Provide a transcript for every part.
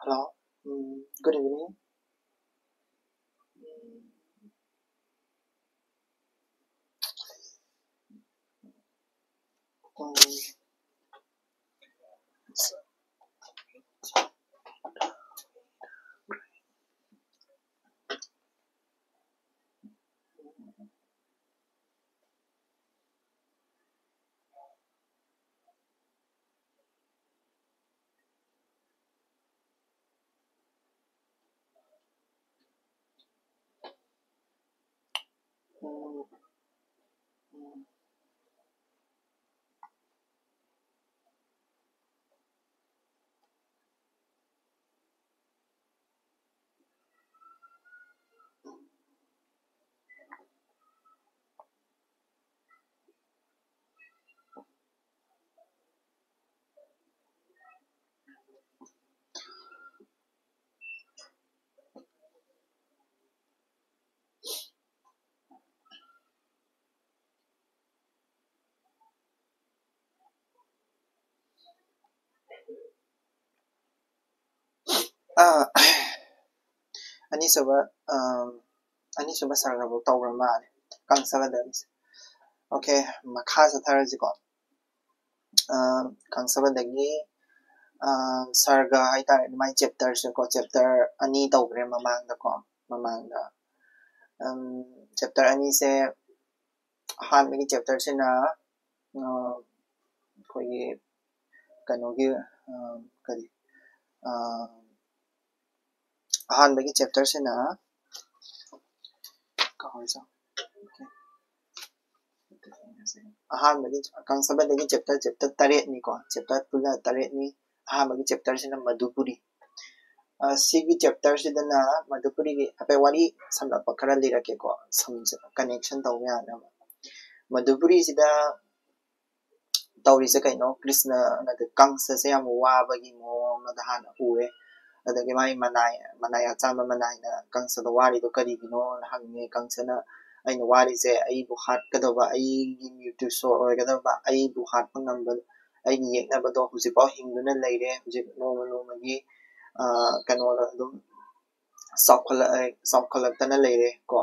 Hello. Good evening. Um, um, uh, Anisaba, Anisaba Sarabo Tower Man, Kang Savadams. Okay, Makasa Tharaziko. Kang Savadagi, Sarga, my chapters, chapter Anita Mamang the com, Mamanga. Chapter Anise, Han many chapters in Koyi Kanogi, Kari. Han many chapters in ꯑꯍꯥꯟꯕꯒꯤ ꯀꯪꯁꯕꯗꯒꯤ chapter 8ꯅꯤꯀꯣ chapter ꯄꯨꯟꯅ 8ꯅꯤ ꯑꯍꯥꯟꯕꯒꯤ ꯆꯦꯞꯇꯔꯁꯤꯅ ꯃꯙꯨꯄꯨꯔꯤ ꯁꯤꯒꯤ ꯆꯦꯞꯇꯔꯁꯤꯗꯅ ꯃꯙꯨꯄꯨꯔꯤꯒꯤ ꯍꯥꯏꯐꯦꯠ ꯋꯥꯔꯤ ꯁꯝꯂꯞꯄ ꯈꯔ ꯂꯤꯔꯛꯀꯦꯀꯣ connection ꯇꯧꯕ ꯌꯥꯅꯕ ꯃꯙꯨꯄꯨꯔꯤꯁꯤꯗ ꯇꯧꯔꯤꯁꯦ ꯀꯩꯅꯣ ꯀ꯭ꯔꯤꯁꯅꯅ ꯀꯪꯁꯁꯦ ꯌꯥꯝ ꯋꯥꯕꯒꯤ ꯃꯑꯣꯡ ꯑꯃꯗ ꯍꯥꯟꯅ ꯎꯔꯦ ꯑꯗꯒꯤ ꯃꯥꯒꯤ ꯃꯅꯥꯏ ꯑꯆꯥꯟꯕ ꯃꯅꯥꯏꯅ ꯀꯪꯁꯗ ꯋꯥꯔꯤꯗꯣ ꯀꯔꯤꯒꯤꯅꯣꯅ ꯍꯪꯉꯦ ꯀꯪꯁꯅ ꯑꯩꯅ ꯋꯥꯔꯤꯁꯦ ꯑꯩꯕꯨ ꯍꯥꯠꯀꯗꯕ ꯑꯩꯒꯤ ꯃ꯭ꯌꯨꯇ꯭ꯌꯨꯁꯣ ꯑꯣꯏꯒꯗꯕ ꯑꯩꯕꯨ ꯍꯥꯠꯄ ꯉꯝꯕ ꯑꯩꯒꯤ ꯌꯦꯛꯅꯕꯗꯣ ꯍꯧꯖꯤꯛꯐꯥꯎ ꯍꯤꯡꯗꯨꯅ ꯂꯩꯔꯦ ꯍꯧꯖꯤꯛ ꯅꯣꯡꯃ ꯅꯣꯡꯃꯒꯤ ꯀꯩꯅꯣꯗ ꯑꯗꯨꯝ ꯆꯥꯎꯈꯠꯂꯛꯇꯅ ꯂꯩꯔꯦ ꯀꯣ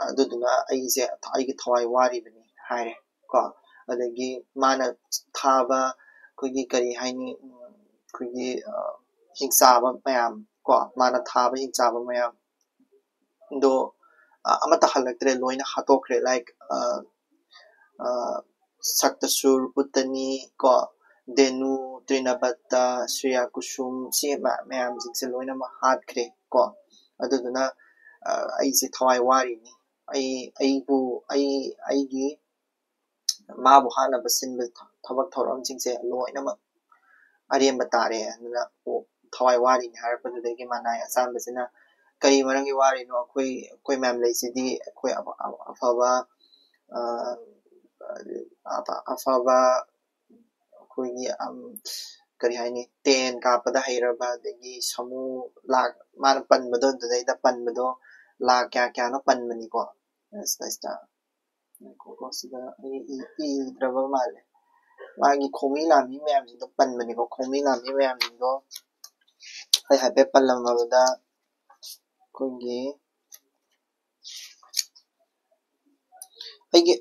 ꯑꯗꯨꯗꯨꯅ ꯑꯩꯁꯦ ꯑꯩꯒꯤ ꯊꯋꯥꯏ ꯋꯥꯔꯤꯕꯅꯤ ꯍꯥꯏꯔꯦ ꯀꯣ ꯑꯗꯒꯤ ꯃꯥꯅ ꯊꯥꯕ ꯑꯩꯈꯣꯏꯒꯤ ꯀꯔꯤ ꯍꯥꯏꯅꯤ ꯑꯩꯈꯣꯏꯒꯤ ꯍꯤꯡꯆꯥꯕ ꯃꯌꯥꯝ ꯀꯣ ꯃꯥꯅ ꯊꯥꯕ ꯍꯤꯡꯆꯥꯕ ꯃꯌꯥꯝꯗꯣ ꯑꯃꯠꯇ ꯍꯜꯂꯛꯇ꯭ꯔꯦ ꯂꯣꯏꯅ ꯍꯥꯠꯇꯣꯛꯈ꯭ꯔꯦ ꯂꯥꯏꯛ ꯁꯛꯇꯁꯨꯔ ꯄꯨꯠꯇꯅꯤ ꯀꯣ ꯗꯦꯅꯨ ꯇ꯭ꯔꯤꯅꯕꯠꯇ ꯁ꯭ꯔꯤꯌꯥ ꯀꯨꯁꯨꯝ ꯁꯤ ꯃꯌꯥꯝꯁꯤꯡꯁꯦ ꯂꯣꯏꯅꯃꯛ ꯍꯥꯠꯈ꯭ꯔꯦ ꯀꯣ ꯑꯗꯨꯗꯨꯅ ꯑꯩꯁꯦ ꯊꯋꯥꯏ ꯋꯥꯔꯤꯅꯤ ꯑꯩꯒꯤ ꯃꯥꯕꯨ ꯍꯥꯠꯅꯕ ꯁꯤꯟꯕ ꯊꯕꯛ ꯊꯧꯔꯝꯁꯤꯡꯁꯦ ꯂꯣꯏꯅꯃꯛ ꯑꯔꯦꯝꯕ ꯇꯥꯔꯦ ꯑꯗꯨꯅ ꯊꯋꯥꯏ ꯋꯥꯔꯤꯅꯤ ꯍꯥꯏꯔꯛꯄꯗꯨꯗꯒꯤ ꯃꯅꯥꯏ ꯑꯆꯥꯟꯕꯁꯤꯅ ꯀꯔꯤ ꯃꯔꯝꯒꯤ ꯋꯥꯔꯤꯅꯣ ꯑꯩꯈꯣꯏ ꯃꯌꯥꯝ ꯂꯩꯁꯤꯗꯤ ꯑꯩꯈꯣꯏ ꯑꯐꯕ ꯑꯩꯈꯣꯏꯒꯤ ꯀꯔꯤ ꯍꯥꯏꯅꯤ ꯇꯦꯟ ꯀꯥꯞꯄꯗ ꯍꯩꯔꯕ ꯑꯗꯒꯤ ꯁꯃꯨ ꯂꯥꯛ ꯃꯥꯅ ꯄꯟꯕꯗꯣ ꯑꯗꯨꯗꯩꯗ ꯄꯟꯕꯗꯣ ꯂꯥꯛ ꯀꯌꯥꯅꯣ ꯄꯟꯕꯅꯤꯀꯣ ꯁꯤꯗ ꯁꯤꯗ ꯑꯩ ꯏꯗ꯭ꯔꯕ ꯃꯥꯜꯂꯦ ꯃꯥꯒꯤ ꯈꯣꯡꯃꯤ ꯂꯥꯝꯃꯤ ꯃꯌꯥꯝꯁꯤꯡꯗꯣ ꯄꯟꯕꯅꯤꯀꯣ ꯈꯣꯡꯃꯤ ꯂꯥꯝꯃꯤ ꯃꯌꯥꯝꯁꯤꯡꯗꯣ ꯑꯩ ꯍꯥꯏꯐꯦꯠ ꯄꯜꯂꯝꯃꯕꯗ ꯑꯩꯈꯣꯏꯒꯤ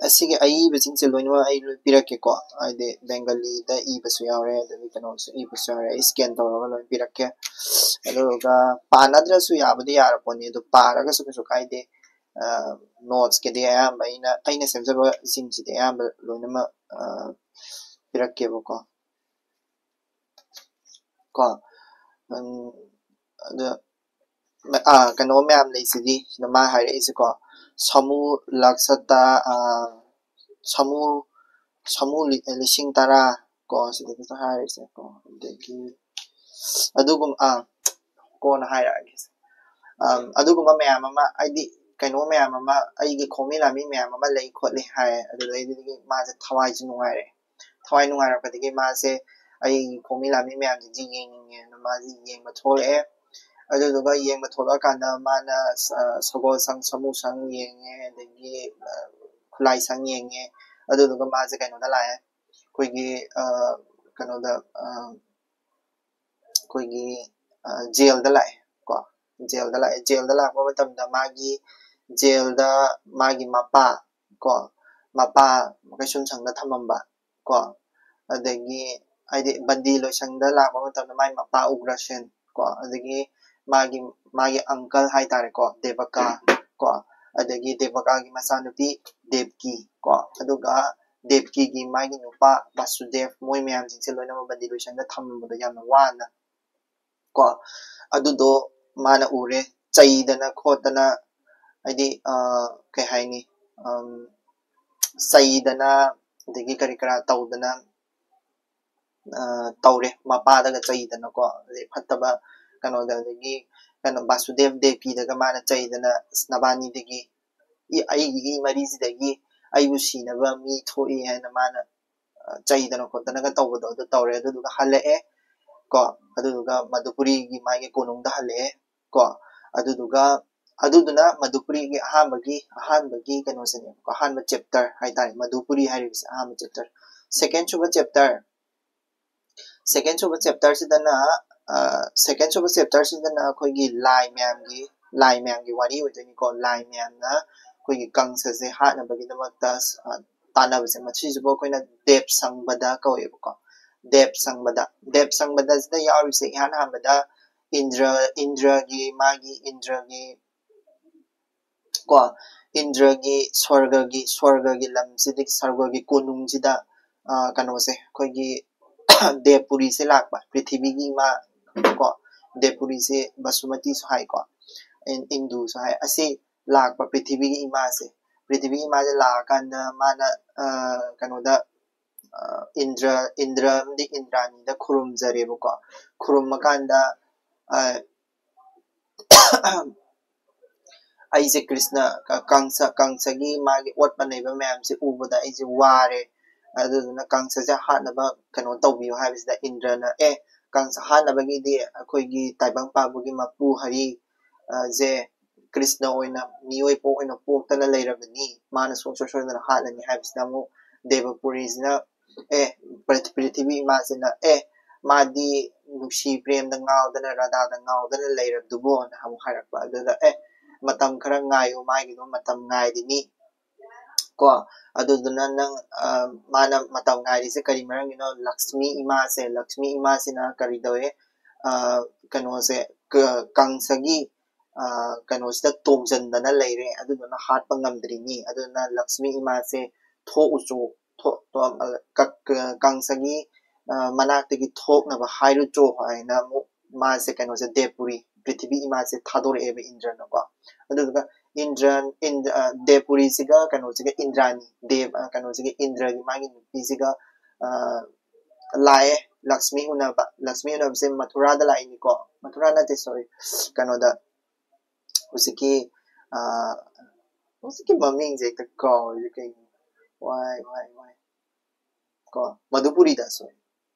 ꯑꯁꯤꯒꯤ ꯑꯏꯕꯁꯤꯡꯁꯦ ꯂꯣꯏꯅꯃꯛ ꯑꯩ ꯂꯣꯏ ꯄꯤꯔꯛꯀꯦꯀꯣ ꯍꯥꯏꯗꯤ ꯕꯦꯡꯒꯂꯤꯗ ꯏꯕꯁꯨ ꯌꯥꯎꯔꯦ ꯑꯗꯒꯤ ꯀꯩꯅꯣꯁꯨ ꯏꯕꯁꯨ ꯌꯥꯎꯔꯦ ꯑꯩ ꯁ꯭ꯀꯦꯟ ꯇꯧꯔꯒ ꯂꯣꯏ ꯄꯤꯔꯛꯀꯦ ꯑꯗꯨꯒ ꯄꯥꯅꯗ꯭ꯔꯁꯨ ꯌꯥꯕꯗꯤ ꯌꯥꯔꯄꯣꯠꯅꯤ ꯑꯗꯨ ꯄꯥꯔꯒꯁꯨ ꯀꯩꯁꯨ ꯀꯥꯏꯗꯦ ꯅꯣꯠꯁꯀꯤꯗꯤ ꯑꯌꯥꯝꯕ ꯑꯩꯅ ꯁꯦꯝꯖꯕꯁꯤꯡꯁꯤꯗꯤ ꯑꯌꯥꯝꯕ ꯂꯣꯏꯅꯃꯛ ꯄꯤꯔꯛꯀꯦꯕꯀꯣ ꯑꯗ ꯀꯩꯅꯣ ꯃꯌꯥꯝ ꯂꯩꯁꯤꯗꯤ ꯁꯤꯗ ꯃꯥ ꯍꯥꯏꯔꯛꯏꯁꯦꯀꯣ ꯁꯃꯨ ꯂꯥꯛꯁꯇ ꯁꯃꯨ 10,000 ꯀꯣ ꯁꯤꯗ ꯍꯥꯏꯔꯤꯁꯦ ꯀꯣ ꯑꯗꯒꯤ ꯑꯗꯨꯒꯨꯝꯕ ꯀꯣꯟꯅ ꯍꯥꯏꯔꯛꯑꯒꯦ ꯑꯗꯨꯒꯨꯝꯕ ꯃꯌꯥꯝ ꯑꯃ ꯍꯥꯏꯗꯤ ꯀꯩꯅꯣ ꯃꯌꯥꯝ ꯑꯃ ꯑꯩꯒꯤ ꯈꯣꯡꯃꯤ ꯂꯥꯃꯤ ꯃꯌꯥꯝ ꯑꯃ ꯂꯩ ꯈꯣꯠꯂꯤ ꯍꯥꯏ ꯑꯗꯨꯗꯩꯗꯨꯗꯒꯤ ꯃꯥꯁꯦ ꯊꯋꯥꯏꯁꯦ ꯅꯨꯡꯉꯥꯏꯔꯦ ꯊꯋꯥꯏ ꯅꯨꯡꯉꯥꯏꯔꯛꯄꯗꯒꯤ ꯃꯥꯁꯦ ꯑꯩꯒꯤ ꯈꯣꯡꯃꯤ ꯂꯥꯃꯤ ꯃꯌꯥꯝꯁꯤꯡꯁꯦ ꯌꯦꯡꯅꯤꯡꯉꯦꯅ ꯃꯥꯁꯦ ꯌꯦꯡꯕ ꯊꯣꯛꯂꯛꯑꯦ ꯑꯗꯨꯗꯨꯒ ꯌꯦꯡꯕ ꯊꯣꯛꯂꯛꯑꯀꯥꯟꯗ ꯃꯥꯅ ꯁꯒꯣꯜꯁꯪ ꯁꯃꯨꯁꯪ ꯌꯦꯡꯉꯦ ꯑꯗꯒꯤ ꯈꯨꯠꯂꯥꯏꯁꯪ ꯌꯦꯡꯉꯦ ꯑꯗꯨꯗꯨꯒ ꯃꯥꯁꯦ ꯀꯩꯅꯣꯗ ꯂꯥꯛꯑꯦ ꯑꯩꯈꯣꯏꯒꯤ ꯀꯩꯅꯣꯗ ꯑꯩꯈꯣꯏꯒꯤ ꯖꯦꯜꯗ ꯂꯥꯛꯑꯦ ꯀꯣ ꯖꯦꯜꯗ ꯂꯥꯛꯄ ꯃꯇꯝꯗ ꯃꯥꯒꯤ ꯖꯦꯜꯗ ꯃꯥꯒꯤ ꯃꯄꯥ ꯀꯣ ꯃꯄꯥ ꯀꯩꯁꯨꯝꯁꯪꯗ ꯊꯝꯃꯝꯕ ꯀꯣ ꯑꯗꯒꯤ ꯍꯥꯏꯗꯤ ꯕꯟꯗꯤ ꯂꯣꯏꯁꯪꯗ ꯂꯥꯛꯄ ꯃꯇꯝꯗ ꯃꯥꯒꯤ ꯃꯄꯥ ꯎꯒ꯭ꯔꯁꯦꯟ ꯀꯣ ꯑꯗꯒꯤ ꯃꯥꯒꯤ ꯑꯪꯀꯜ ꯍꯥꯏꯇꯥꯔꯦꯀꯣ ꯗꯦꯕꯀꯥ ꯀꯣ ꯑꯗꯒꯤ ꯗꯦꯕꯀꯥꯒꯤ ꯃꯆꯥꯅꯨꯄꯤ ꯗꯦꯕꯀꯤ ꯀꯣ ꯑꯗꯨꯒ ꯗꯦꯕꯀꯤꯒꯤ ꯃꯥꯒꯤ ꯅꯨꯄꯥ ꯕꯥꯁꯨꯗꯦꯕ ꯃꯣꯏ ꯃꯌꯥꯝꯁꯤꯡꯁꯦ ꯂꯣꯏꯅꯃꯛ ꯕꯟꯗꯤ ꯂꯣꯏꯁꯪꯗ ꯊꯝꯕꯗꯣ ꯌꯥꯝꯅ ꯋꯥꯅ ꯀꯣ ꯑꯗꯨꯗꯣ ꯃꯥꯅ ꯎꯔꯦ ꯆꯩꯗꯅ ꯈꯣꯠꯇꯅ ꯍꯥꯏꯗꯤ ꯀꯩ ꯍꯥꯏꯅꯤ ꯆꯩꯗꯅ ꯑꯗꯒꯤ ꯀꯔꯤ ꯀꯔꯥ ꯇꯧꯗꯅ ꯇꯧꯔꯦ ꯃꯄꯥꯗꯒ ꯆꯩꯗꯅꯀꯣ ꯑꯗꯩ ꯐꯠꯇꯕ ꯀꯩꯅꯣꯗ ꯑꯗꯒꯤ ꯕꯥꯁꯨꯗꯦꯕ ꯗꯦꯕꯀꯤꯗꯒ ꯃꯥꯅ ꯆꯩꯗꯅ ꯅꯕꯥꯅꯤꯗꯒꯤ ꯑꯩꯒꯤ ꯃꯔꯤꯁꯤꯗꯒꯤ ꯑꯩꯕꯨ ꯁꯤꯅꯕ ꯃꯤ ꯊꯣꯛꯏ ꯍꯥꯏꯅ ꯃꯥꯅ ꯆꯩꯗꯅ ꯈꯣꯠꯇꯅꯒ ꯇꯧꯕꯗꯣ ꯑꯗꯨ ꯇꯧꯔꯦ ꯑꯗꯨꯗꯨꯒ ꯍꯜꯂꯛꯑꯦ ꯀꯣ ꯑꯗꯨꯗꯨꯒ ꯃꯙꯨꯄꯨꯔꯤꯒꯤ ꯃꯥꯒꯤ ꯀꯣꯅꯨꯡꯗ ꯍꯜꯂꯛꯑꯦ ꯀꯣ ꯑꯗꯨꯗꯨꯅ ꯃꯙꯨꯄꯨꯔꯤꯒꯤ ꯑꯍꯥꯟꯕꯒꯤ ꯀꯩꯅꯣꯁꯤꯅꯦꯕꯀꯣ ꯑꯍꯥꯟꯕ ꯆꯦꯞꯇꯔ ꯍꯥꯏꯇꯥꯔꯦ ꯃꯙꯨꯄꯨꯔꯤ ꯍꯥꯏꯔꯤꯕꯁꯦ ꯑꯍꯥꯟꯕ ꯆꯦꯞꯇꯔ ꯁꯦꯀꯦꯟ ꯁꯨꯕ ꯆꯦꯞꯇꯔꯁꯤꯗꯅ ꯑꯩꯈꯣꯏꯒꯤ ꯂꯥꯏ ꯃꯌꯥꯝꯒꯤ ꯋꯥꯔꯤ ꯑꯣꯏꯗꯣꯏꯅꯤꯀꯣ ꯂꯥꯏ ꯃꯌꯥꯝꯅ ꯑꯩꯈꯣꯏꯒꯤ ꯀꯪꯁꯁꯦ ꯍꯥꯠꯅꯕꯒꯤꯗꯃꯛꯇ ꯇꯥꯟꯅꯕꯁꯦ ꯃꯁꯤꯁꯤꯕꯨ ꯑꯩꯈꯣꯏꯅ ꯗꯦꯕ ꯁꯪꯕꯗ ꯀꯧꯋꯦꯕꯀꯣ ꯗꯦꯕ ꯁꯪꯕꯗꯁꯤꯗ ꯌꯥꯎꯔꯤꯁꯦ ꯏꯍꯥꯟ ꯍꯥꯟꯕꯗ ꯏꯟꯗ꯭ꯔꯒꯤ ꯀꯣ ꯏꯟꯗ꯭ꯔꯒꯤ ꯁ꯭ꯋꯔꯒꯒꯤ ꯂꯝꯁꯤꯗꯒꯤ ꯁ꯭ꯋꯔꯒꯒꯤ ꯀꯣꯅꯨꯡꯁꯤꯗ ꯀꯩꯅꯣꯁꯦ ꯑꯩꯈꯣꯏꯒꯤ ꯗꯦꯕꯄꯨꯔꯤꯁꯦ ꯂꯥꯛꯄ ꯄ꯭ꯔꯤꯊꯤꯕꯤꯒꯤ ꯏꯃꯥ ꯀꯣ ꯗꯦꯕꯄꯨꯔꯤꯁꯦ ꯕꯁꯨꯃꯇꯤꯁꯨ ꯍꯥꯏꯀꯣ ꯏꯟꯗꯨꯁꯨ ꯍꯥꯏ ꯑꯁꯤ ꯂꯥꯛꯄ ꯄ꯭ꯔꯤꯊꯤꯕꯤꯒꯤ ꯏꯃꯥꯁꯦ ꯂꯥꯛꯑꯀꯥꯟꯗ ꯃꯥꯅ ꯀꯩꯅꯣꯗ ꯏꯟꯗ꯭ꯔ ꯑꯃꯗꯤ ꯏꯟꯗ꯭ꯔꯥꯅꯤꯗ ꯈꯨꯔꯨꯝꯖꯔꯦꯕꯀꯣ ꯈꯨꯔꯨꯝꯃꯀꯥꯟꯗ ꯑꯩꯁꯦ ꯀ꯭ꯔꯤꯁꯅ ꯀꯪꯁꯒꯤ ꯃꯥꯒꯤ ꯑꯣꯠꯄ ꯅꯩꯕ ꯃꯌꯥꯝꯁꯦ ꯎꯕꯗ ꯑꯩꯁꯦ ꯋꯥꯔꯦ ꯑꯗꯨꯗꯨꯅ ꯀꯪꯁꯁꯦ ꯍꯥꯠꯅꯕ ꯀꯩꯅꯣ ꯇꯧꯕꯤꯌꯨ ꯍꯥꯏꯕꯁꯤꯗ ꯏꯟꯗ꯭ꯔꯅ ꯀꯪꯁ ꯍꯥꯠꯅꯕꯒꯤꯗꯤ ꯑꯩꯈꯣꯏꯒꯤ ꯇꯥꯏꯕꯪ ꯄꯥꯟꯕꯒꯤ ꯃꯄꯨ ꯍꯔꯤ ꯖꯦ ꯀ꯭ꯔꯤꯁꯅ ꯑꯣꯏꯅ ꯃꯤꯑꯣꯏ ꯑꯣꯏꯅ ꯄꯣꯛꯇꯅ ꯂꯩꯔꯕꯅꯤ ꯃꯥꯅ ꯁꯨꯡꯁꯣꯏ ꯁꯣꯏꯗꯅ ꯍꯥꯠꯂꯅꯤ ꯍꯥꯏꯕꯁꯤꯗ ꯑꯃꯨꯛ ꯗꯦꯕꯄꯨꯔꯤꯁꯤꯅ ꯄ꯭ꯔꯤꯊꯤꯕꯤ ꯏꯃꯥꯁꯤꯅ ꯃꯥꯗꯤ ꯅꯨꯡꯁꯤ ꯄ꯭ꯔꯦꯝꯗ ꯉꯥꯎꯗꯅ ꯔꯥꯙꯥꯗ ꯉꯥꯎꯗꯅ ꯂꯩꯔꯕꯗꯨꯕꯣꯅ ꯑꯃꯨꯛ ꯍꯥꯏꯔꯛꯄ ꯑꯗꯨꯗ ꯃꯇꯝ ꯈꯔ ꯉꯥꯏꯌꯨ ꯃꯥꯒꯤꯗꯣ ꯃꯇꯝ ꯉꯥꯏꯔꯤꯅꯤ ꯀꯣ ꯑꯗꯨꯗꯨꯅ ꯅꯪ ꯃꯥꯅ ꯃꯇꯝ ꯉꯥꯏꯔꯤꯁꯦ ꯀꯔꯤ ꯃꯔꯝꯒꯤꯅꯣ ꯂꯛꯁꯃꯤ ꯏꯃꯥꯁꯤꯅ ꯀꯔꯤ ꯇꯧꯋꯦ ꯀꯩꯅꯣꯁꯦ ꯀꯪꯁꯒꯤ ꯀꯩꯅꯣꯁꯤꯗ ꯇꯣꯡꯁꯤꯟꯗꯅ ꯂꯩꯔꯦ ꯑꯗꯨꯗꯨꯅ ꯍꯥꯠꯄ ꯉꯝꯗ꯭ꯔꯤꯅꯤ ꯑꯗꯨꯅ ꯂꯛꯁꯃꯤ ꯏꯃꯥꯁꯦ ꯊꯣꯛꯎꯆꯣ ꯀꯪꯁꯒꯤ ꯃꯅꯥꯛꯇꯒꯤ ꯊꯣꯛꯅꯕ ꯍꯥꯏꯔꯨꯆꯣ ꯍꯥꯏꯅ ꯑꯃꯨꯛ ꯃꯥꯁꯦ ꯀꯩꯅꯣꯁꯦ ꯗꯦꯕꯄꯨꯔꯤ ꯄ꯭ꯔꯤꯊꯤꯕꯤ ꯏꯃꯥꯁꯦ ꯊꯥꯗꯣꯔꯛꯑꯦꯕ ꯏꯟꯗ꯭ꯔꯅꯀꯣ ꯑꯗꯨꯗꯨꯒ ꯗꯦꯕꯄꯨꯔꯤꯁꯤꯒ ꯀꯩꯅꯣꯁꯤꯒ ꯏꯟꯗ꯭ꯔꯥꯅꯤ ꯀꯩꯅꯣꯁꯤꯒ ꯏꯟꯗ꯭ꯔꯒꯤ ꯃꯥꯒꯤ ꯅꯨꯄꯤꯁꯤꯒ ꯂꯥꯛꯑꯦ ꯂꯛꯁꯃꯤ ꯎꯅꯕꯁꯦ ꯃꯊꯨꯔꯥꯗ ꯂꯥꯛꯏꯅꯤꯀꯣ ꯃꯊꯨꯔꯥ ꯅꯠꯇꯦ ꯁꯣꯔꯤ ꯀꯩꯅꯣꯗ ꯍꯧꯖꯤꯛꯀꯤ ꯃꯃꯤꯡꯁꯦ ꯍꯦꯛꯇ ꯀꯥꯎꯔꯤꯁꯦ ꯀꯩꯅꯣ ꯋꯥꯏ ꯀꯣ ꯃꯙꯨꯄꯨꯔꯤꯗ ꯁꯣꯔꯤ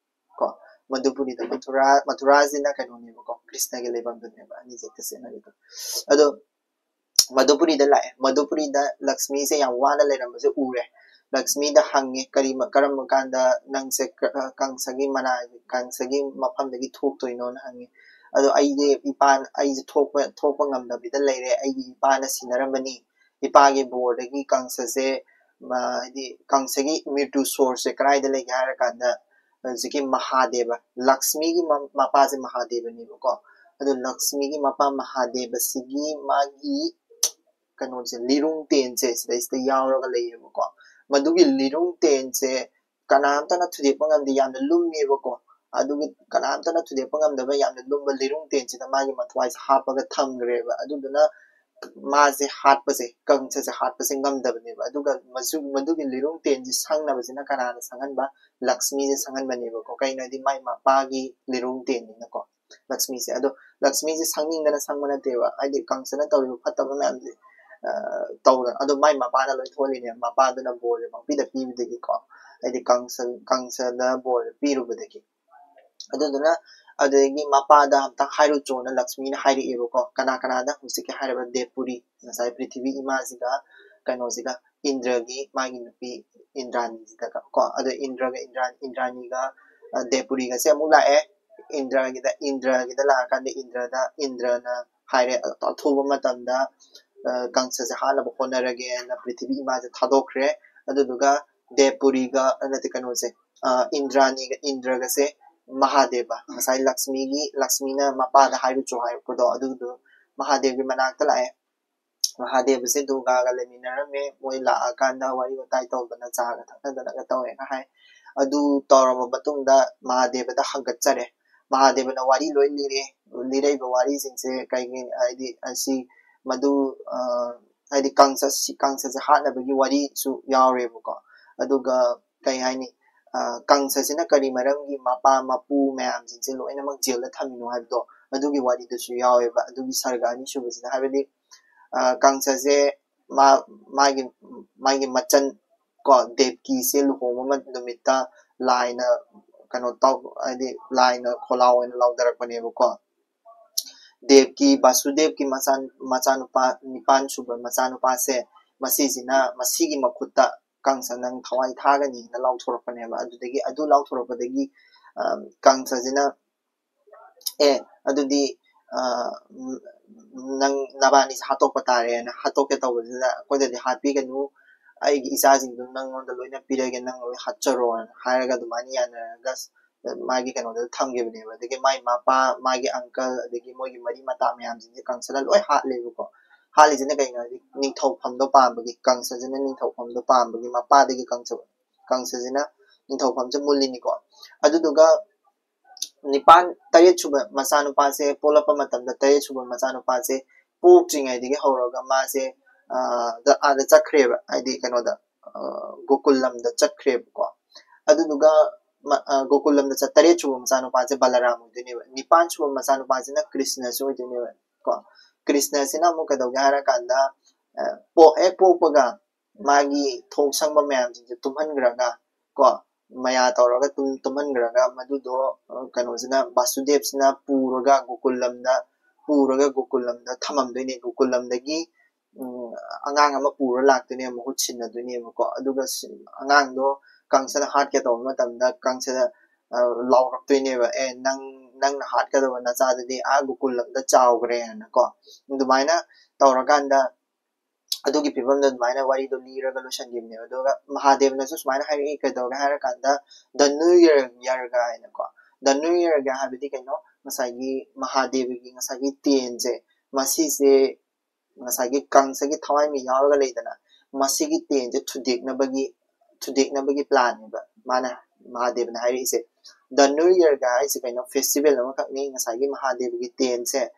ꯀꯣ ꯃꯙꯨꯄꯨꯔꯤꯗ ꯃꯊꯨꯔꯥꯁꯤꯅ ꯀꯩꯅꯣꯅꯦꯕꯀꯣ ꯀ꯭ꯔꯤꯁꯅꯒꯤ ꯂꯩꯐꯝꯗꯨꯅꯦꯕ ꯑꯅꯤꯁꯦ ꯍꯦꯛꯇ ꯆꯦꯟꯅꯔꯤꯗꯣ ꯑꯗꯣ ꯃꯙꯨꯄꯨꯔꯤꯗ ꯂꯥꯛꯑꯦ ꯃꯙꯨꯄꯨꯔꯤꯗ ꯂꯛꯁꯃꯤꯁꯦ ꯌꯥꯝ ꯋꯥꯅ ꯂꯩꯔꯝꯕꯁꯦ ꯎꯔꯦ ꯂꯛꯁꯃꯤꯗ ꯍꯪꯉꯦ ꯀꯔꯝꯕ ꯀꯥꯟꯗ ꯅꯪꯁꯦ ꯀꯪꯁꯒꯤ ꯃꯐꯝꯗꯒꯤ ꯊꯣꯛꯇꯣꯏꯅꯣꯅ ꯍꯪꯉꯦ ꯑꯗꯣ ꯑꯩꯁꯦ ꯊꯣꯛꯄ ꯉꯝꯗꯕꯤꯗ ꯂꯩꯔꯦ ꯑꯩꯒꯤ ꯏꯄꯥꯅ ꯁꯤꯟꯅꯔꯝꯕꯅꯤ ꯏꯄꯥꯒꯤ ꯕꯣꯔꯗꯒꯤ ꯀꯪꯁꯁꯦ ꯍꯥꯏꯗꯤ ꯀꯪꯁꯒꯤ ꯃ꯭ꯔꯤꯇꯨ ꯁꯣꯔꯁꯁꯦ ꯀꯗꯥꯏꯗ ꯂꯩꯒꯦ ꯍꯥꯏꯔ ꯀꯥꯟꯗ ꯍꯧꯖꯤꯛꯀꯤ ꯃꯍꯥꯗꯦꯕ ꯂꯛꯁꯃꯤꯒꯤ ꯃꯄꯥꯁꯦ ꯃꯍꯥꯗꯦꯕꯅꯦꯕꯀꯣ ꯑꯗꯨ ꯂꯛꯁꯃꯤꯒꯤ ꯃꯄꯥ ꯃꯍꯥꯗꯦꯕꯁꯤꯒꯤ ꯃꯥꯒꯤ ꯀꯩꯅꯣꯁꯦ ꯂꯤꯔꯨꯡ ꯇꯦꯟꯁꯦ ꯁꯤꯗꯩꯁꯤꯗ ꯌꯥꯎꯔꯒ ꯂꯩꯌꯦꯕꯀꯣ ꯃꯗꯨꯒꯤ ꯂꯤꯔꯨꯡ ꯇꯦꯟꯁꯦ ꯀꯅꯥꯝꯇꯅ ꯊꯨꯗꯦꯛꯄ ꯉꯝꯗꯦ ꯌꯥꯝꯅ ꯂꯨꯝꯃꯦꯕꯀꯣ ꯑꯗꯨꯒꯤ ꯀꯅꯥꯝꯇꯅ ꯊꯨꯗꯦꯛꯄ ꯉꯝꯗꯕ ꯌꯥꯝꯅ ꯂꯨꯝꯕ ꯂꯤꯔꯨꯡ ꯇꯦꯟꯁꯤꯗ ꯃꯥꯒꯤ ꯃꯊ꯭ꯋꯥꯏꯁꯦ ꯍꯥꯞꯄꯒ ꯊꯝꯈ꯭ꯔꯦꯕ ꯑꯗꯨꯗꯨꯅ ꯃꯥꯁꯦ ꯀꯪꯁꯁꯦ ꯍꯥꯠꯄꯁꯦ ꯉꯝꯗꯕꯅꯦꯕ ꯑꯗꯨꯒ ꯃꯗꯨꯒꯤ ꯂꯤꯔꯨꯡ ꯇꯦꯟꯁꯦ ꯁꯪꯅꯕꯁꯤꯅ ꯀꯅꯥꯅ ꯁꯪꯍꯟꯕ ꯂꯛꯁꯃꯤꯁꯦ ꯁꯪꯍꯟꯕꯅꯦꯕꯀꯣ ꯀꯩꯅꯣꯗꯤ ꯃꯥꯏ ꯃꯄꯥꯒꯤ ꯂꯤꯔꯨꯡ ꯇꯦꯟꯅꯤꯅꯀꯣ ꯂꯛꯁꯃꯤꯁꯦ ꯑꯗꯣ ꯂꯛꯁꯃꯤꯁꯦ ꯁꯪꯅꯤꯡꯗꯅ ꯁꯪꯕ ꯅꯠꯇꯦꯕ ꯍꯥꯏꯗꯤ ꯀꯪꯁꯅ ꯇꯧꯔꯤꯕ ꯐꯠꯇꯕ ꯃꯌꯥꯝꯁꯦ ꯇꯧꯗꯅ ꯑꯗꯣ ꯃꯥꯏ ꯃꯄꯥꯅ ꯂꯣꯏ ꯊꯣꯛꯍꯜꯂꯤꯅꯦ ꯃꯄꯥꯗꯨꯅ ꯕꯣꯔꯁꯦ ꯄꯤꯕꯗꯒꯤꯀꯣ ꯍꯥꯏꯗꯤ ꯀꯪꯁꯗ ꯕꯣꯔ ꯄꯤꯔꯨꯕꯗꯒꯤ ꯑꯗꯨꯗꯨꯅ ꯑꯗꯒꯤ ꯃꯄꯥꯗ ꯑꯝꯇꯪ ꯍꯥꯏꯔꯨꯆꯣꯅ ꯂꯛꯁꯃꯤꯅ ꯍꯥꯏꯔꯛꯑꯦꯕꯀꯣ ꯀꯅꯥꯗ ꯍꯧꯖꯤꯛꯀꯤ ꯍꯥꯏꯔꯤꯕ ꯗꯦꯕꯄꯨꯔꯤ ꯉꯁꯥꯏ ꯄ꯭ꯔꯤꯊꯤꯕꯤ ꯏꯃꯥꯁꯤꯒ ꯀꯩꯅꯣꯁꯤꯒ ꯏꯟꯗ꯭ꯔꯒꯤ ꯃꯥꯒꯤ ꯅꯨꯄꯤ ꯏꯟꯗ꯭ꯔꯥꯅꯤꯁꯤꯗ ꯀꯣ ꯑꯗꯣ ꯏꯟꯗ꯭ꯔꯥꯅꯤꯒ ꯗꯦꯕꯄꯨꯔꯤꯒꯁꯦ ꯑꯃꯨꯛ ꯂꯥꯛꯑꯦ Indragida lakanda Indrana haire athuba matamda kangsa se hala ba honarage na prithvi ima se thadokre aduduga Depuriga anate kano se Indraga se Mahadeva masai Lakshmi na mapada hairu cho hairu kodo adudu Mahadevi manakta lae Mahadev se Durga ga leminarame moi la akanda wari watai tawdana chaga thakadana ga tawe ka hai adu tawrama batungda Mahadeva da hangatchare Mahadeva na wari loi lirei ba wari singse kaigi aidi asi madu aidi kangsa se hatna bagi wari su yawre buko aduga kai haini kangsa sina kari maramgi mapa mapu mayam singse loina mak jail da thamino haibdo adugi wari da su yawe ba adugi sarga ani shubasina haibadi kangsa se magi machan ko Devki se luhoma numita laina kano taw adi laina kholao en laudar pane ko Devki Vasudev ki machanupa nipan suba machanupa se masisina masigi makutta kangsa nang thawai thagani na lauthorapane ba adudagi adu lauthoropadagi kangsa sina adudi nang nabani hatokpa tare na hatoke tawbasida kodadi hatpiganu aigi isasingdu nangonda loina pirage nang loi hatcharo hairaga dumani yanaraga magi kanoda thamgebneba adagi mai mapa magi uncle adagi mogi mari mata mayam jinje kangsala loi hatlebako halisina kaina ningthawphamdo pambagi kangsajina ningthawphamdo pambagi mapadagi kangsajina ningthawphamse mulliniko aduduga Nipan tayo chuba machanupa se polapa matamda tayo chuba machanupa se pokjingaidagi hawraga mase ada chakhreba aidi kanoda Gokulamda chakhreba ko aduduga Gokulamda tare chuba machanupa se Balaram udineba nipan chuba machanupa se na Krishna su udineba ko Krishna sina mo kadawga harakanda pokpaga magi thoksangba mayam jinje tumhangraga ko maya tawraga tumhangraga madudo kanosina Vasudev sina puraga Gokulamda thamamdoine Gokulamdagi angang ama pura laktone mahut sinnadoine ko aduga angangdo kangsana hatke tawba matamda kangsana lauraktoine ba nang hatka da na chadadi Gokulamda chawgre na ko ndumaina tawraganda adugi pibamda dumaina wari do liraga lo sangimne aduga Mahadev na su sumaina hairi kadawga harakanda the new year ga ina ko the new year ga habidi kaino masagi Mahadev gi masagi tenje masise masagi kangsagi thawai mi yawraga leidana masigi tenje thudeknabagi plan ba mana Mahadev na hairi se the new year ga ise kaino festival amakakni masagi Mahadev gi tense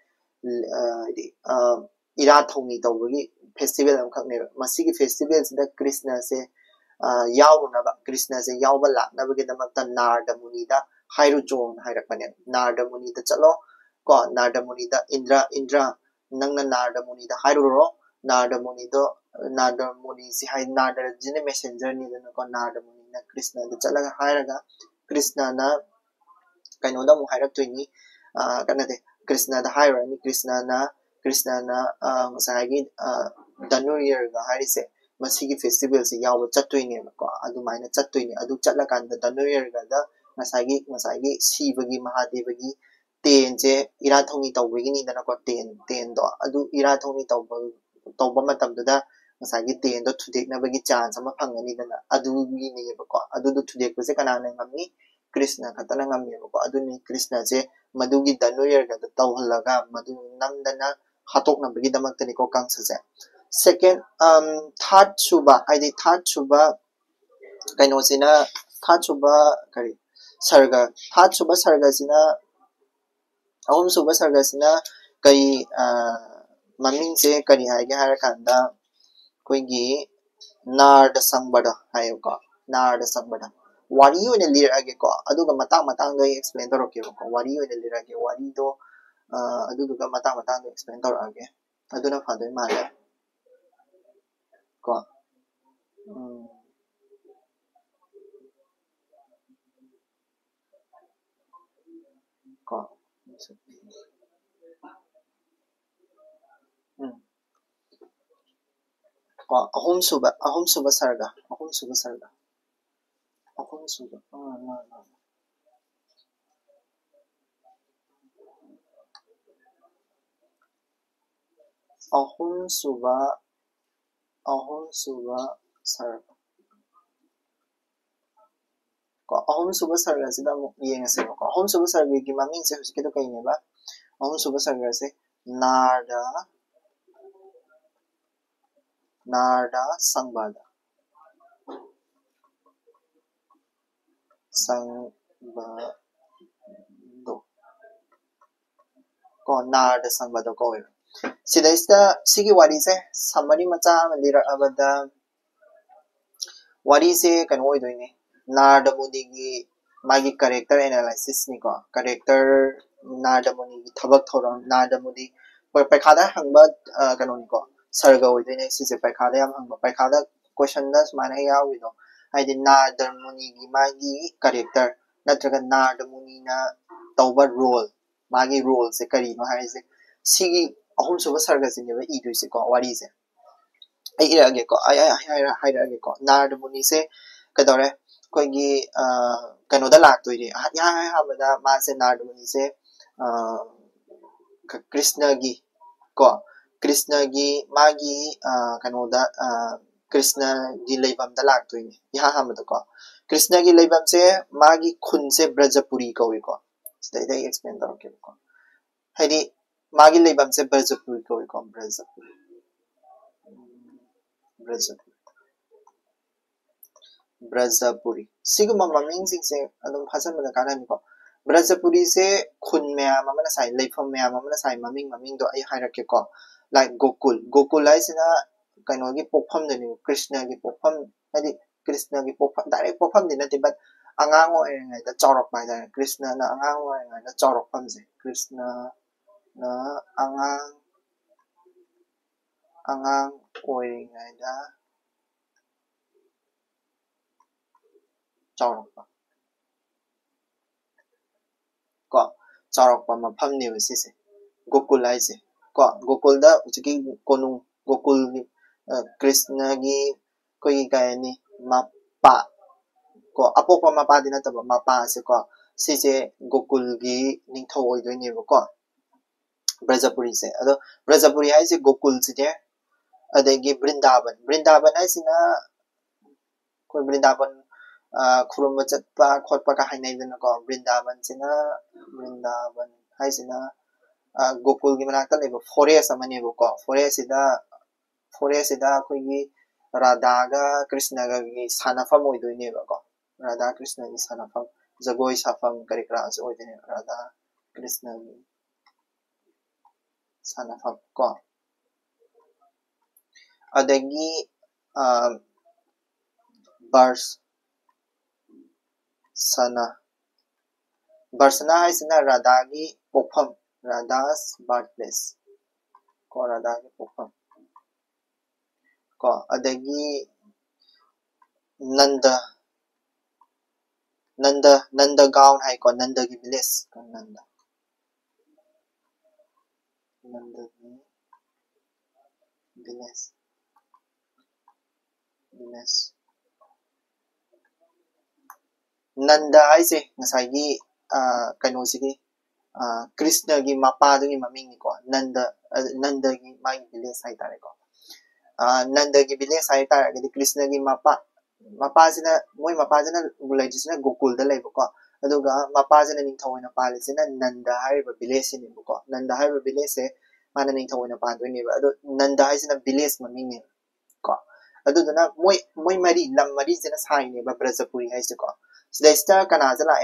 ira thongni tawbagi festival amkhakne masigi festival sida Krishna se Krishna se yawba laknabagi damakta Narada Muni da hairu chon hairakpane Narada Muni da chalo ko Narada Muni da Indra nangna Narada Muni da hairuro Narada Muni si hai Narada jine messenger ni da ko Narada Muni na Krishna da chalaga hairaga Krishna na kaino da mu hairaktoini kanade Krishna da hairani Krishna na masagi the new year ga harise masigi festival se yawa chattoine ko adumaina chattoine adu chatlakanda the new year ga da masagi sibagi Mahadevagi tenje irathongi tawbagi ni dana ko ten do adu irathongi tawba matamda masagi ten do thudeknabagi chance ama phangani dana adu gi ne ko adu thudek se kanana ngamni Krishna khatana ngamni ko adu ni Krishna je madugi the new year ga tawhallaga madu namdana hatoknabagi damaktani ko kangsa se second third suba kaino sina third suba kari sarga sina ahum suba sarga sina kari maming se kari haige harakanda koigi Narda Sangbada hayo ko Narda Sangbada wari oine lirage ko aduga matang ga explain toroke ko wari oine lirage wari do aduga matang ga explain torage aduna fadoi mala ko ko ko ahum suba sarga no ahum suba sarga ko ahum suba sarga sida amuk yengase ko ahum suba sarga gi maming se huske to kai ne ba ahum suba sarga se narda sangbada sangbado ko narda sangbado ko sidaista sigi wari se summary macha ma lira abada wari se kan oi doine narda mudi gi magi character analysis ni ko character narda mudi gi thabak thoram narda mudi pakhada hangba kano ni ko sarga oi doine sise pakhada yam hangba pakhada question da smana ya wi do haidi narda mudi gi magi character natraga narda mudi na tawba role magi role se kari no haise sigi ahum suba sarga se ne ba I do se ko wari se ai irage ko ai hairage ko narda mudi se kadore koigi kano da lak toire ya ha bada ma se narda mudi se krishna gi ko krishna gi magi kano da krishna gi leibam da lak toine ya ha bada ko krishna gi leibam se magi khun se brajapuri ko ko dai explain da ke ko haidi magi leibam se brajapuri ko brajapuri Brajapuri sigma maming sing se adum phasan bana kana ni ko Brajapuri se khun mya mamana sai leifam mya mamana sai maming do ai hairake ko like Gokul ai sina kaino gi pokpham de ni Krishna gi pokpham adi Krishna gi pokpham direct pokpham de na te but angang o ngai da chorok pai da Krishna na angang o ngai da chorok pham se Krishna na angang oi ngai da chorokpa ko chorokpa mafam ni sise Gokul ai se ko Gokul da uchiki konu Gokul ni Krishna gi koi ga ni mapa ko apokpa mapa dina taba mapa se ko sise Gokul gi ningthau oi doi ni ko Brajapuri se ado Brajapuri ai se Gokul se de adagi Brindaban ai sina koi Brindaban khurumba chatpa khotpa ka hainai dana ko Brindaban sina Brindaban hai sina Gokul gi manakta leba forest amani ko forest sida koi gi Radha ga Krishna ga gi sanafam oi doi ne ko Radha Krishna gi sanafam jagoi safam kari kra se oi dine Radha Krishna gi sanafam ko adagi Barsana hai sina Radha gi pokpham Radha's birthplace ko Radha gi pokpham ko adagi Nanda gaon hai ko Nanda gi village ko Nanda gi village Nanda hai se ngasai gi kaino sigi Krishna gi mapa du gi maming ni ko Nanda gi mai village hai tare ko Nanda gi village hai tare gi Krishna gi mapa sina moi mapa sina ulai sina Gokul da laiba ko aduga mapa sina ningthau na pali sina Nanda hai ba village ni ko Nanda hai ba village se mana ningthau na pa do ni ba adu Nanda hai sina village maming ni ko aduduna moi mari lam mari sina sai ni ba Brajapuri hai se ko Sida kana la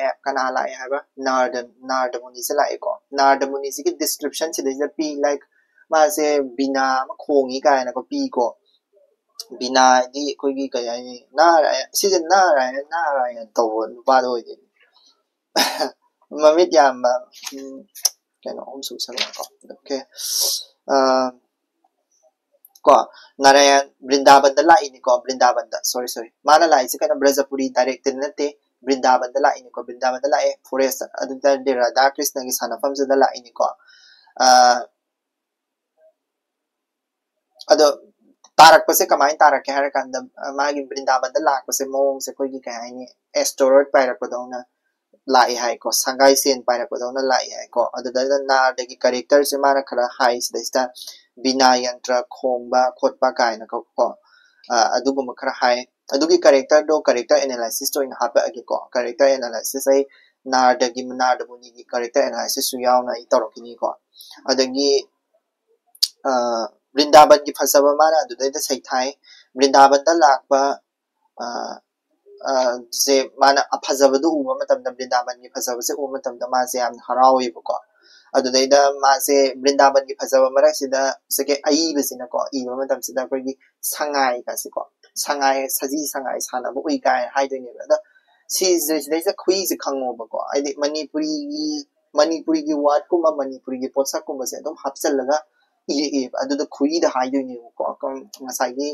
e haba Narda Muni se la e ko Narda Muni se ki description sida pi like ma se bina ma khongi ka na ko pi ko bina di koi gi ka ai na sida na to ba do di ma mit yam ba kano om su sa ko okay ko Narayan Brindaban da la ini ko Brindaban da sorry mana la isi kana Brajapuri direct na te Brindaban da la ini ko Brindaban da la e forest adu da de Radha Krishna gi sanafam da la ini ko ado tarak pase kamai tarak ke har kan da magi Brindaban da la ko se mong se koi gi ka ai ni asteroid pai rak ko na la e hai ko sangai sen pai rak ko na la e hai ko adu da na de gi character se mana khala high da sta bina yantra khongba khotpa kaina ko aduguma khara hai adugi character analysis to in hapa agi ko character analysis ai nardagi nardabuni gi character analysis su yauna I torokini ko adagi Vrindavan ki phasaba mana adudai da sai thai Vrindavan da lakpa se mana aphazaba du uba matamda Vrindavan ki phasaba se uba matamda ma se am harawi ko adudai da ma se Vrindavan ki phasaba mara sida seke ai besina ko I ba matam sida ko gi sangai ka se ko sangai saji sangai sana bu ui kai hai doi ne da si dai sa khui se khango ba ko ai Manipuri gi word ko ma Manipuri gi potsak ko se dum hapsal laga aduda khui da hai doi ne ko ngasai gi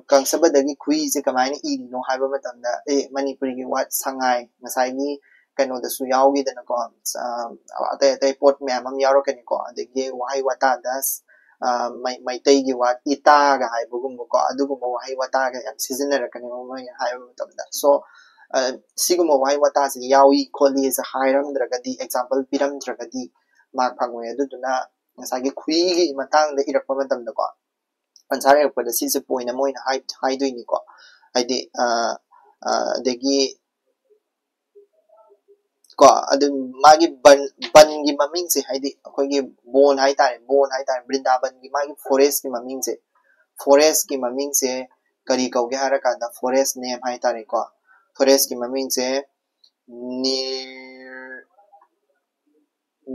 kangsabadagi khui se kamaina I no haiba matamda Manipuri gi word sangai ngasai gi kano da su yawgi da ko ate pot me am yawrokani ko adagi wahai wata das mai gi word ita ga haibugum ko adugum wahai wata ga yam sizinnarakani mo haiba matamda so sigum wahai wata se yawi kholi se hairam dragadi example piram dragadi mark phangwe aduduna ngasai gi khui gi matang da irakpa matamda ko ansar yak pada si se point mo in hai doi ni ko haidi adagi ko adu magi ban gi maming se haidi akoi gi bon hai tare Vrindavan gi magi forest gi maming se kari kau ge hara kada forest name hai tare ko forest gi maming se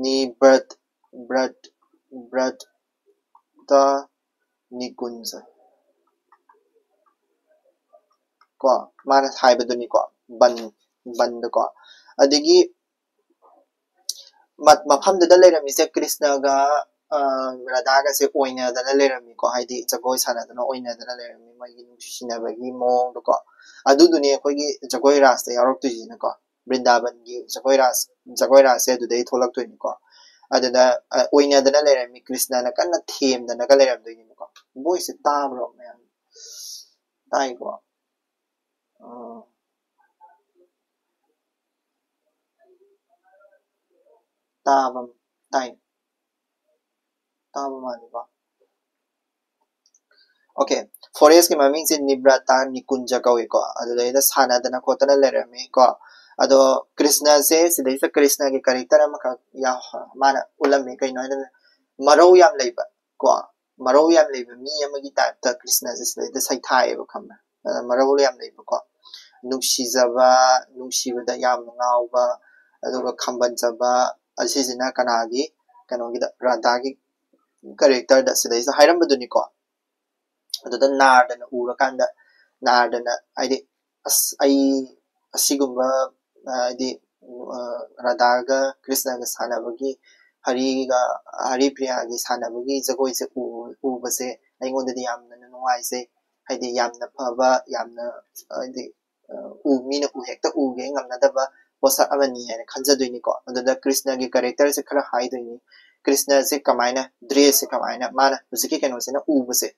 ni brad ta nikunja ko mana haiba duni ko ban da ko adagi mafam da lerami se Krishna ga Radha ga se oina da lerami ko haidi jagoi sana da oina da lerami mai gi shinabagi mong da ko aduduni akoi gi jagoi ras da yarok tuji na ko Vrindavan gi jagoi ras se dudai tholak tuini ko adada oina da lerami Krishna na kanna them da na ga leram doi ni ko voice ta bro man tai ko Tavam time Tavamaniva. Okay. Forest ki maming sin Nibrata Nikunja kawi ko. Ado da sana dana kota na lerami ko. Ado Krishna se sidai sa Krishna ki character maka ya mana ulam me kay no marau yam leiba ko. Marau yam leiba mi yamagi type ta Krishna se sidai da sai thai ba khamna. Marau yam leiba ko. Nuksibada yam ngauba aduga khambanjaba asisina kanagi kanogi da Radha gi character da sidai sa hairam baduni ko aduda nardana urakanda nardana aidi ai asigumba aidi Radha ga Krishna ga sanabagi Hari Priya gi sanabagi jagoi se ubase aingonda di yamna nungai se haidi yamna phaba yamna aidi mina hekta uge ngamnadaba posa amani haina khanjadoini ko aduda Krishna gi character se khara haidoini Krishna se kamaina dress se kamaina mana huziki kano se na ubase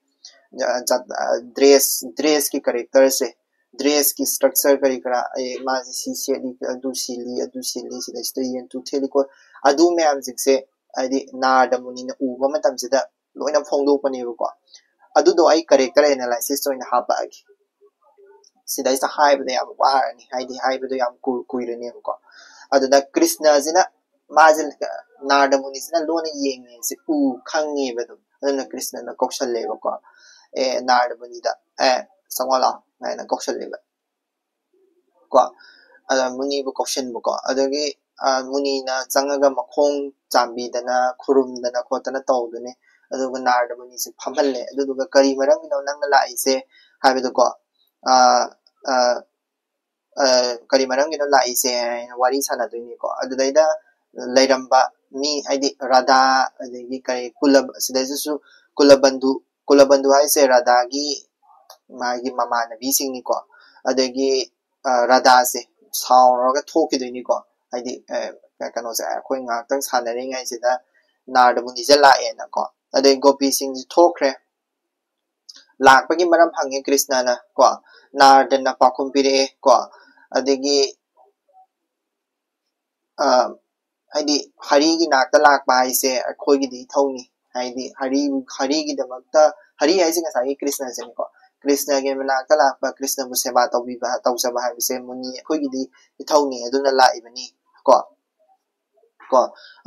dress ki character se dress ki structure kari kara ma si seli adu sili sida yen tu theli ko adu me am se adi narda muni na uba matam sida loina phongdo pani ko adu do ai character analysis to in haba agi sida isa haiba da yam warani haiba do yam kuirani ko adu da Krishna zina mazil narda muni sina lona yenge se khangi bedu aduna Krishna na koksal leba ko narda muni da sangwala na koksal leba ko ada muni bu kokshan bu ko adagi muni na changaga makhong chambi dana khurum dana khotana tawdune aduga narda muni se phamhalle aduga kari maram no nang lai se haibedu ko kari maram no lai se wari sana doini ko adudaida lairamba mi haidi Radha adagi kari kulab sidasu kulabandhu hai se Radha gi magi mamanabi singni ko adagi Radha se sauraga thokidoini ko haidi kano se akhoi ngaktang sanaringai sida narda muni je lae na ko adai gopi sing thokre lakpagi maram phange Krishna na ko narda na pakhum pire ko adagi haidi hari gi nakta lakpa hai se akhoi gi di thoni haidi hari gi damakta hari haisi ngasai krishna jeni ko krishna ge manakta lakpa krishna bu seba tawbiba tawsaba haibise muni khoi gi di ithawni aduna la ibani ko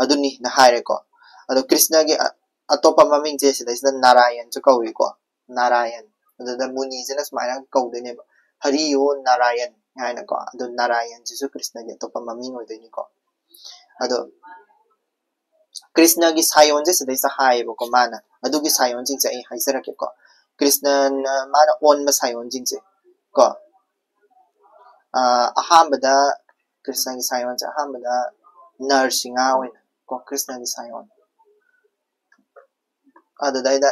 aduni na haire ko ado krishna ge atopa maming je sida sida narayan chu kawi ko narayan adada muni jena smaina kawdene hari yo narayan haina ko ado narayan jisu krishna ge atopa maming oideni ko ado krishna gi sayon je sida isa haibo ko mana adugi sayon jing je ai haisarake ko krishna mana on ma sayon jing je ko ahambada krishna gi sayon je ahambada narsinga oina ko krishna gi sayon adadaida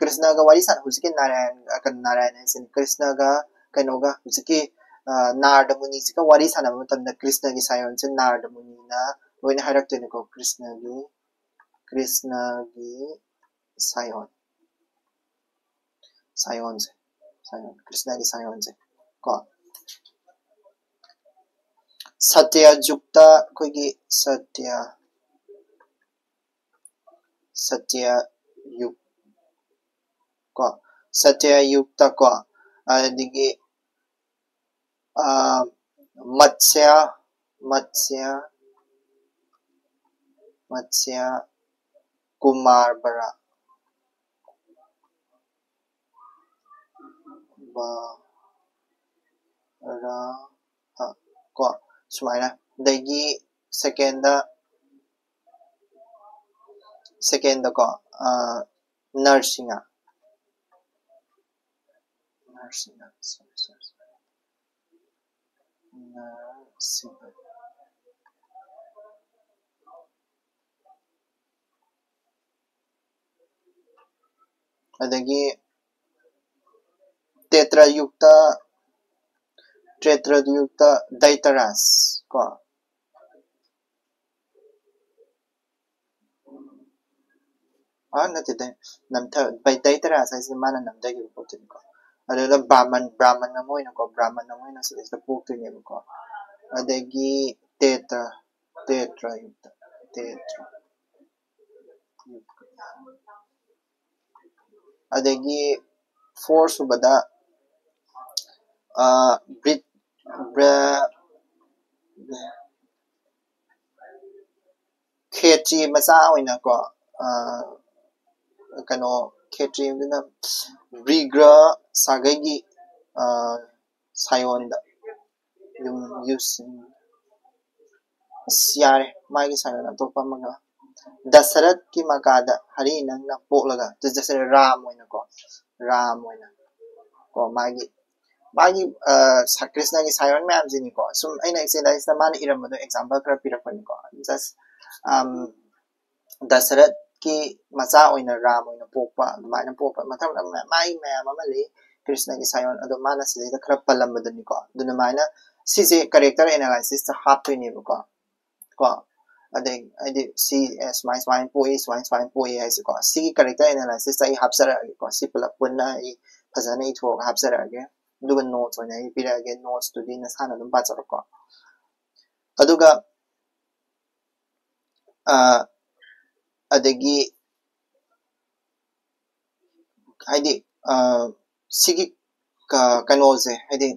krishna ga wari san husiki narayan sin krishna ga kanoga husiki narda muni sika wari sana matamda krishna gi sayon je narda muni na loina hairaktoine ko krishna gi sayon je krishna gi sayon je ko satya yukta koigi satya yukta ko adigi matsya kumar bara ko sumaina dagi second ko narsinga adagi tetra yukta daitaras ko natide namtha by daitaras haisi mana namdagi poktin ko adala brahman namoina ko brahman namoina sida poktin ne ko adagi tetra yukta adagi fourth subada khetri macha oina ko kano khetri dina brigra sagagi sayon da yum using siare magi sayon atopa maga dasarat ki makada hari nang na polaga dasara ram oina ko magi krishna gi sayon ma'am jini ko sum aina example is man iramado example kra pirakpani ko just dasarat ki macha oina ram oina pokpa mana pokpa matham mai ma'am amali krishna gi sayon ado mana sida kra palambadani ko duna mana sise character analysis ta haptoini ko adi si smile poi haise ko si character analysis ta hapsara ko si pulap punna fazana I thok hapsara ge duga notes oina pira ge notes to din sana dum pacharo ko aduga adagi haidi sigi kanose haidi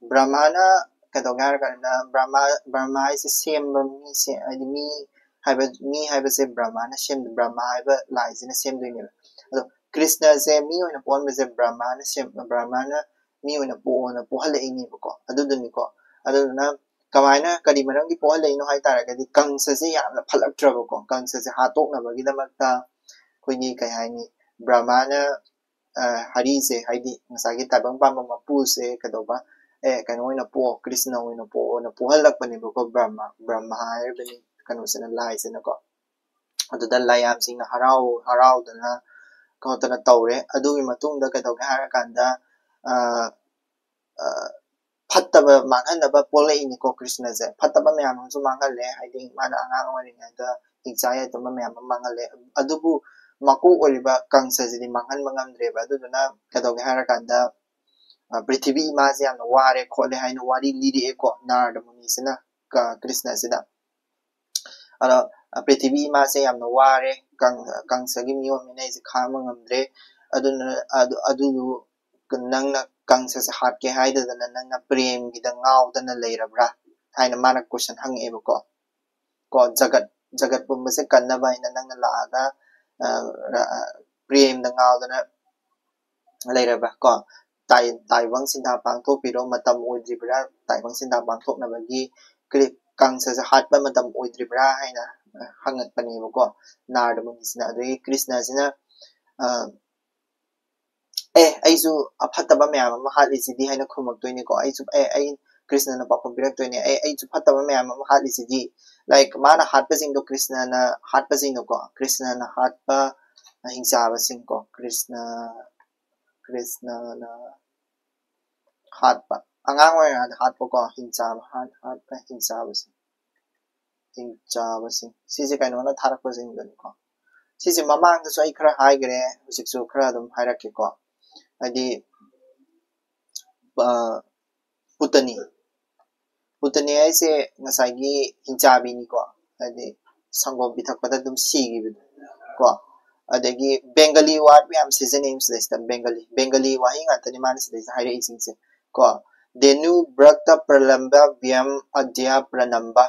brahmana kadogar kana brahma is same mi se haidi mi haiba se brahmana same brahma haiba laisina same doine ado krishna se mi oina pon se brahmana same brahmana mi oina pohal ini ko aduduni ko aduna kamaina kadi marangi pohal ino hai taragadi kangsa se yamna phalaktraba ko kangsa se hatokna bagi damakta koini kai haini brahmana hari se haidi masagi tabang pamba mapu se kadoba kano oina po krishna oina po halakpani ko brahma haibani kano sena lai sena ko aduda layam singna harau dana kotana tawre adugi matungda kadoga harakanda fattaba manghanaba polai ko krishna je fattaba mayam su manghalle haidi mana angang waringa da higzaya tama mayam manghalle adubu maku oriba kangsa jidi manghan mangamdreba aduduna kadoga harakanda prithvi ma se yamna ware khole haina wari liri ko narda muni sina ka krishna sida ala prithvi ma se yamna ware ꯀꯪꯁꯒꯤ ꯃꯤꯑꯣꯠ ꯃꯤꯅꯩꯁꯦ ꯈꯥꯡꯕ ꯉꯝꯗ꯭ꯔꯦ ꯑꯗꯨꯅ ꯑꯗꯨꯗꯨ ꯅꯪꯅ ꯀꯪꯁꯁꯦ ꯍꯥꯠꯀꯦ ꯍꯥꯏꯗꯗꯅ ꯅꯪꯅ ꯄ꯭ꯔꯦꯝꯒꯤꯗ ꯉꯥꯎꯗꯅ ꯂꯩꯔꯕ꯭ꯔꯥ ꯍꯥꯏꯅ ꯃꯥꯅ ꯀꯣꯏꯁꯟ ꯍꯪꯉꯛꯑꯦꯕꯀꯣ ꯖꯒꯠ ꯄꯨꯝꯕꯁꯦ ꯀꯟꯅꯕ ꯍꯥꯏꯅ ꯅꯪꯅ ꯂꯥꯛꯑꯒ ꯄ꯭ꯔꯦꯝꯗ ꯉꯥꯎꯗꯅ ꯂꯩꯔꯕ꯭ꯔꯥ ताइबंग सिंधा पांथोकपिरो मतम ओइद्रिब्रा ताइबंग सिंधा पांथोकनबगी कांगससे हाटपा मतम ओइद्रिब्रा हाइना हंगतपनेबको नारदमुनिसिना अदगी कृष्णसिना अइसु अफत्तबा म्याम अमा हाटलिसिदि हाइना खुमक्तोइनेको अइसु अइ कृष्णना पापम पिरक्तोइने अइसु फत्तबा म्याम अमा हाटलिसिदि लाइक माना हाटपसिंगदो कृष्णना हाटपसिंगदो कृष्णना हाटपा हिंसाबसिंगको कृष्णना हाटपा अंगांग ओइना हाटपको हिंसाबसिंग सिसे कइनोना थारकपसिंगदनिको सिसे ममांगदसु अइ खरा हाइगरे हुसिकसु खरा अदुम हाइरक्केको हाइदि पुतनी ऐसे ngसाइगी हिंचाबिनिको हाइदि संगोम पिथकपदा अदुम सिगिबिदो अदगी बेंगली वार्ड में हम सीजन एम्स लेस्ता बेंगली वाही ngатani मानस लेस्ता हाइरे इसिंगसे देनु ब्रक्त प्रलंबा व्यम अद्या प्रनंबा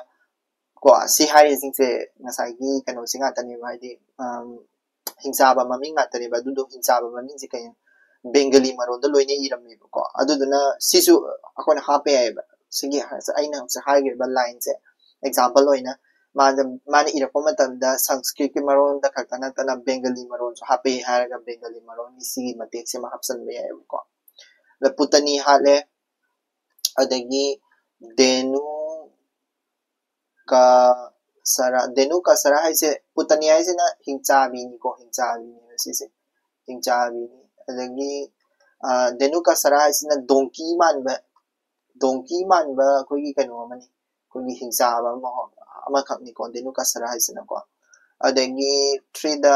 सी हाइरे इसिंगसे ngसाइगी कनो सिंग ngатani हाइदि हिंसाबा ममिंग ngатani बदुदो हिंसाबा ममिंग से कय बेंगली मरोंदा लोइने इरमेबको अदुदुना सिसु अखोन हापे आइबा सिगी आइना हमसे हाइगेबा लाइन से एग्जांपल होइना माने इरको मतमदा संस्कृत के मरोन दा खतना तना बेंगली मरोन सो हापे हारगा बेंगली मरोन सी मतेक से महपसन बे आइबको द पुतनी हाले अदगी देनु का सरा हाइसे पुतनी हाइसे ना हिंचाबिनी को हिंचाबिनी सिसे हिंचाबिनी अदगी देनु का सरा हाइसे ना दोंकी मानबा कोई कनो मनी कोई हिंसाबा अमा खकनी को देनु का सरा हाइसे ना को अदगी थ्रीदा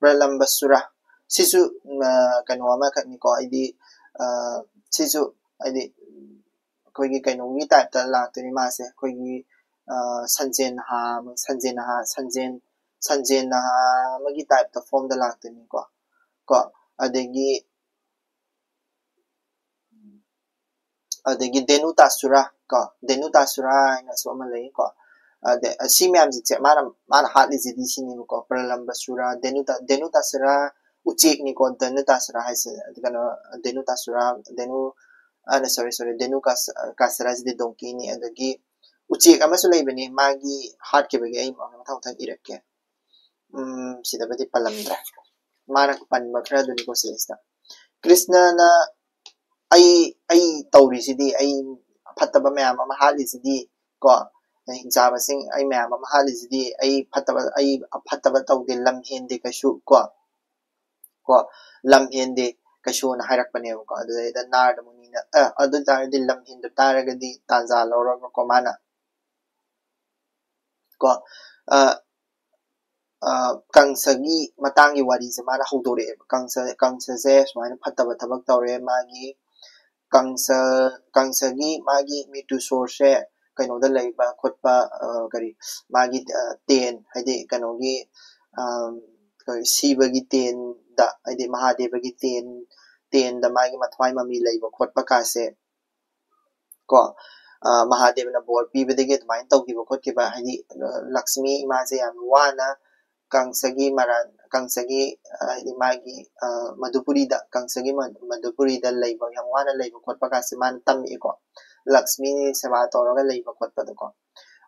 प्रलंबसुरा सिसु कनो अमा खकनी को आइदि सिसु आइदि कोई कइनोगी टाइप ता लाक्तनी मासे कोई संजेन मगी टाइप ता फॉर्म दा लाक्तनी को अदगी देनुतासुरा हाइना सो अमा लई को सी मैम जिसे माना हाटलिसिदि सिनि को प्रलंबसुरा देनुतासुरा उचेक नि को देनुतासुरा हाइसे कनो देनुतासुरा सॉरी देनु कासरा जिदि दोंकी नि अदगी उचेक अमसु लैबनी मागी हाट के बगे आई मथां मथां इरक्के सिदबदि पलमद्रा माना पनबा खरा दुनि को सेस्ता कृष्णना आई तौरिसिदि आई फत्तबा म्याम अमा हाटलिसिदि को हिंसाबसिंग आई म्याम अमा हाटलिसिदि आई फत्तबा तौदे लम हेंदे कशु को लम हेंदे कशु ना हाइरक्पनेबको अदुदा नारद मुनिना अदु तारदि लम हेंदो तारगदि तांजा लौरग को माना को कंसगी मतांगी वारी से माना हौदोरे कंससे सुमाइना फत्तबा थबक तौरे मागी कंसगी मागी मिटु सोर्से कइनोदा लैबा खोटपा करी मागी तेन हाइदि कनोगी सीबगी तेन दा हाइदि महादेवगी तेन दा मागी मथवाई ममी लैबा खोटपा कासे को महादेवना बोर पीबदगे दुमाइन तौगिबा खोटकिबा हाइदि लक्ष्मी इमासे याम वाना कंसगी हाइदि मागी मधुपुरी दा लैबा याम वाना लैबा खोटपा कासे मान तमिको लक्ष्मी सेवा तौरगा लैबा खोटपदको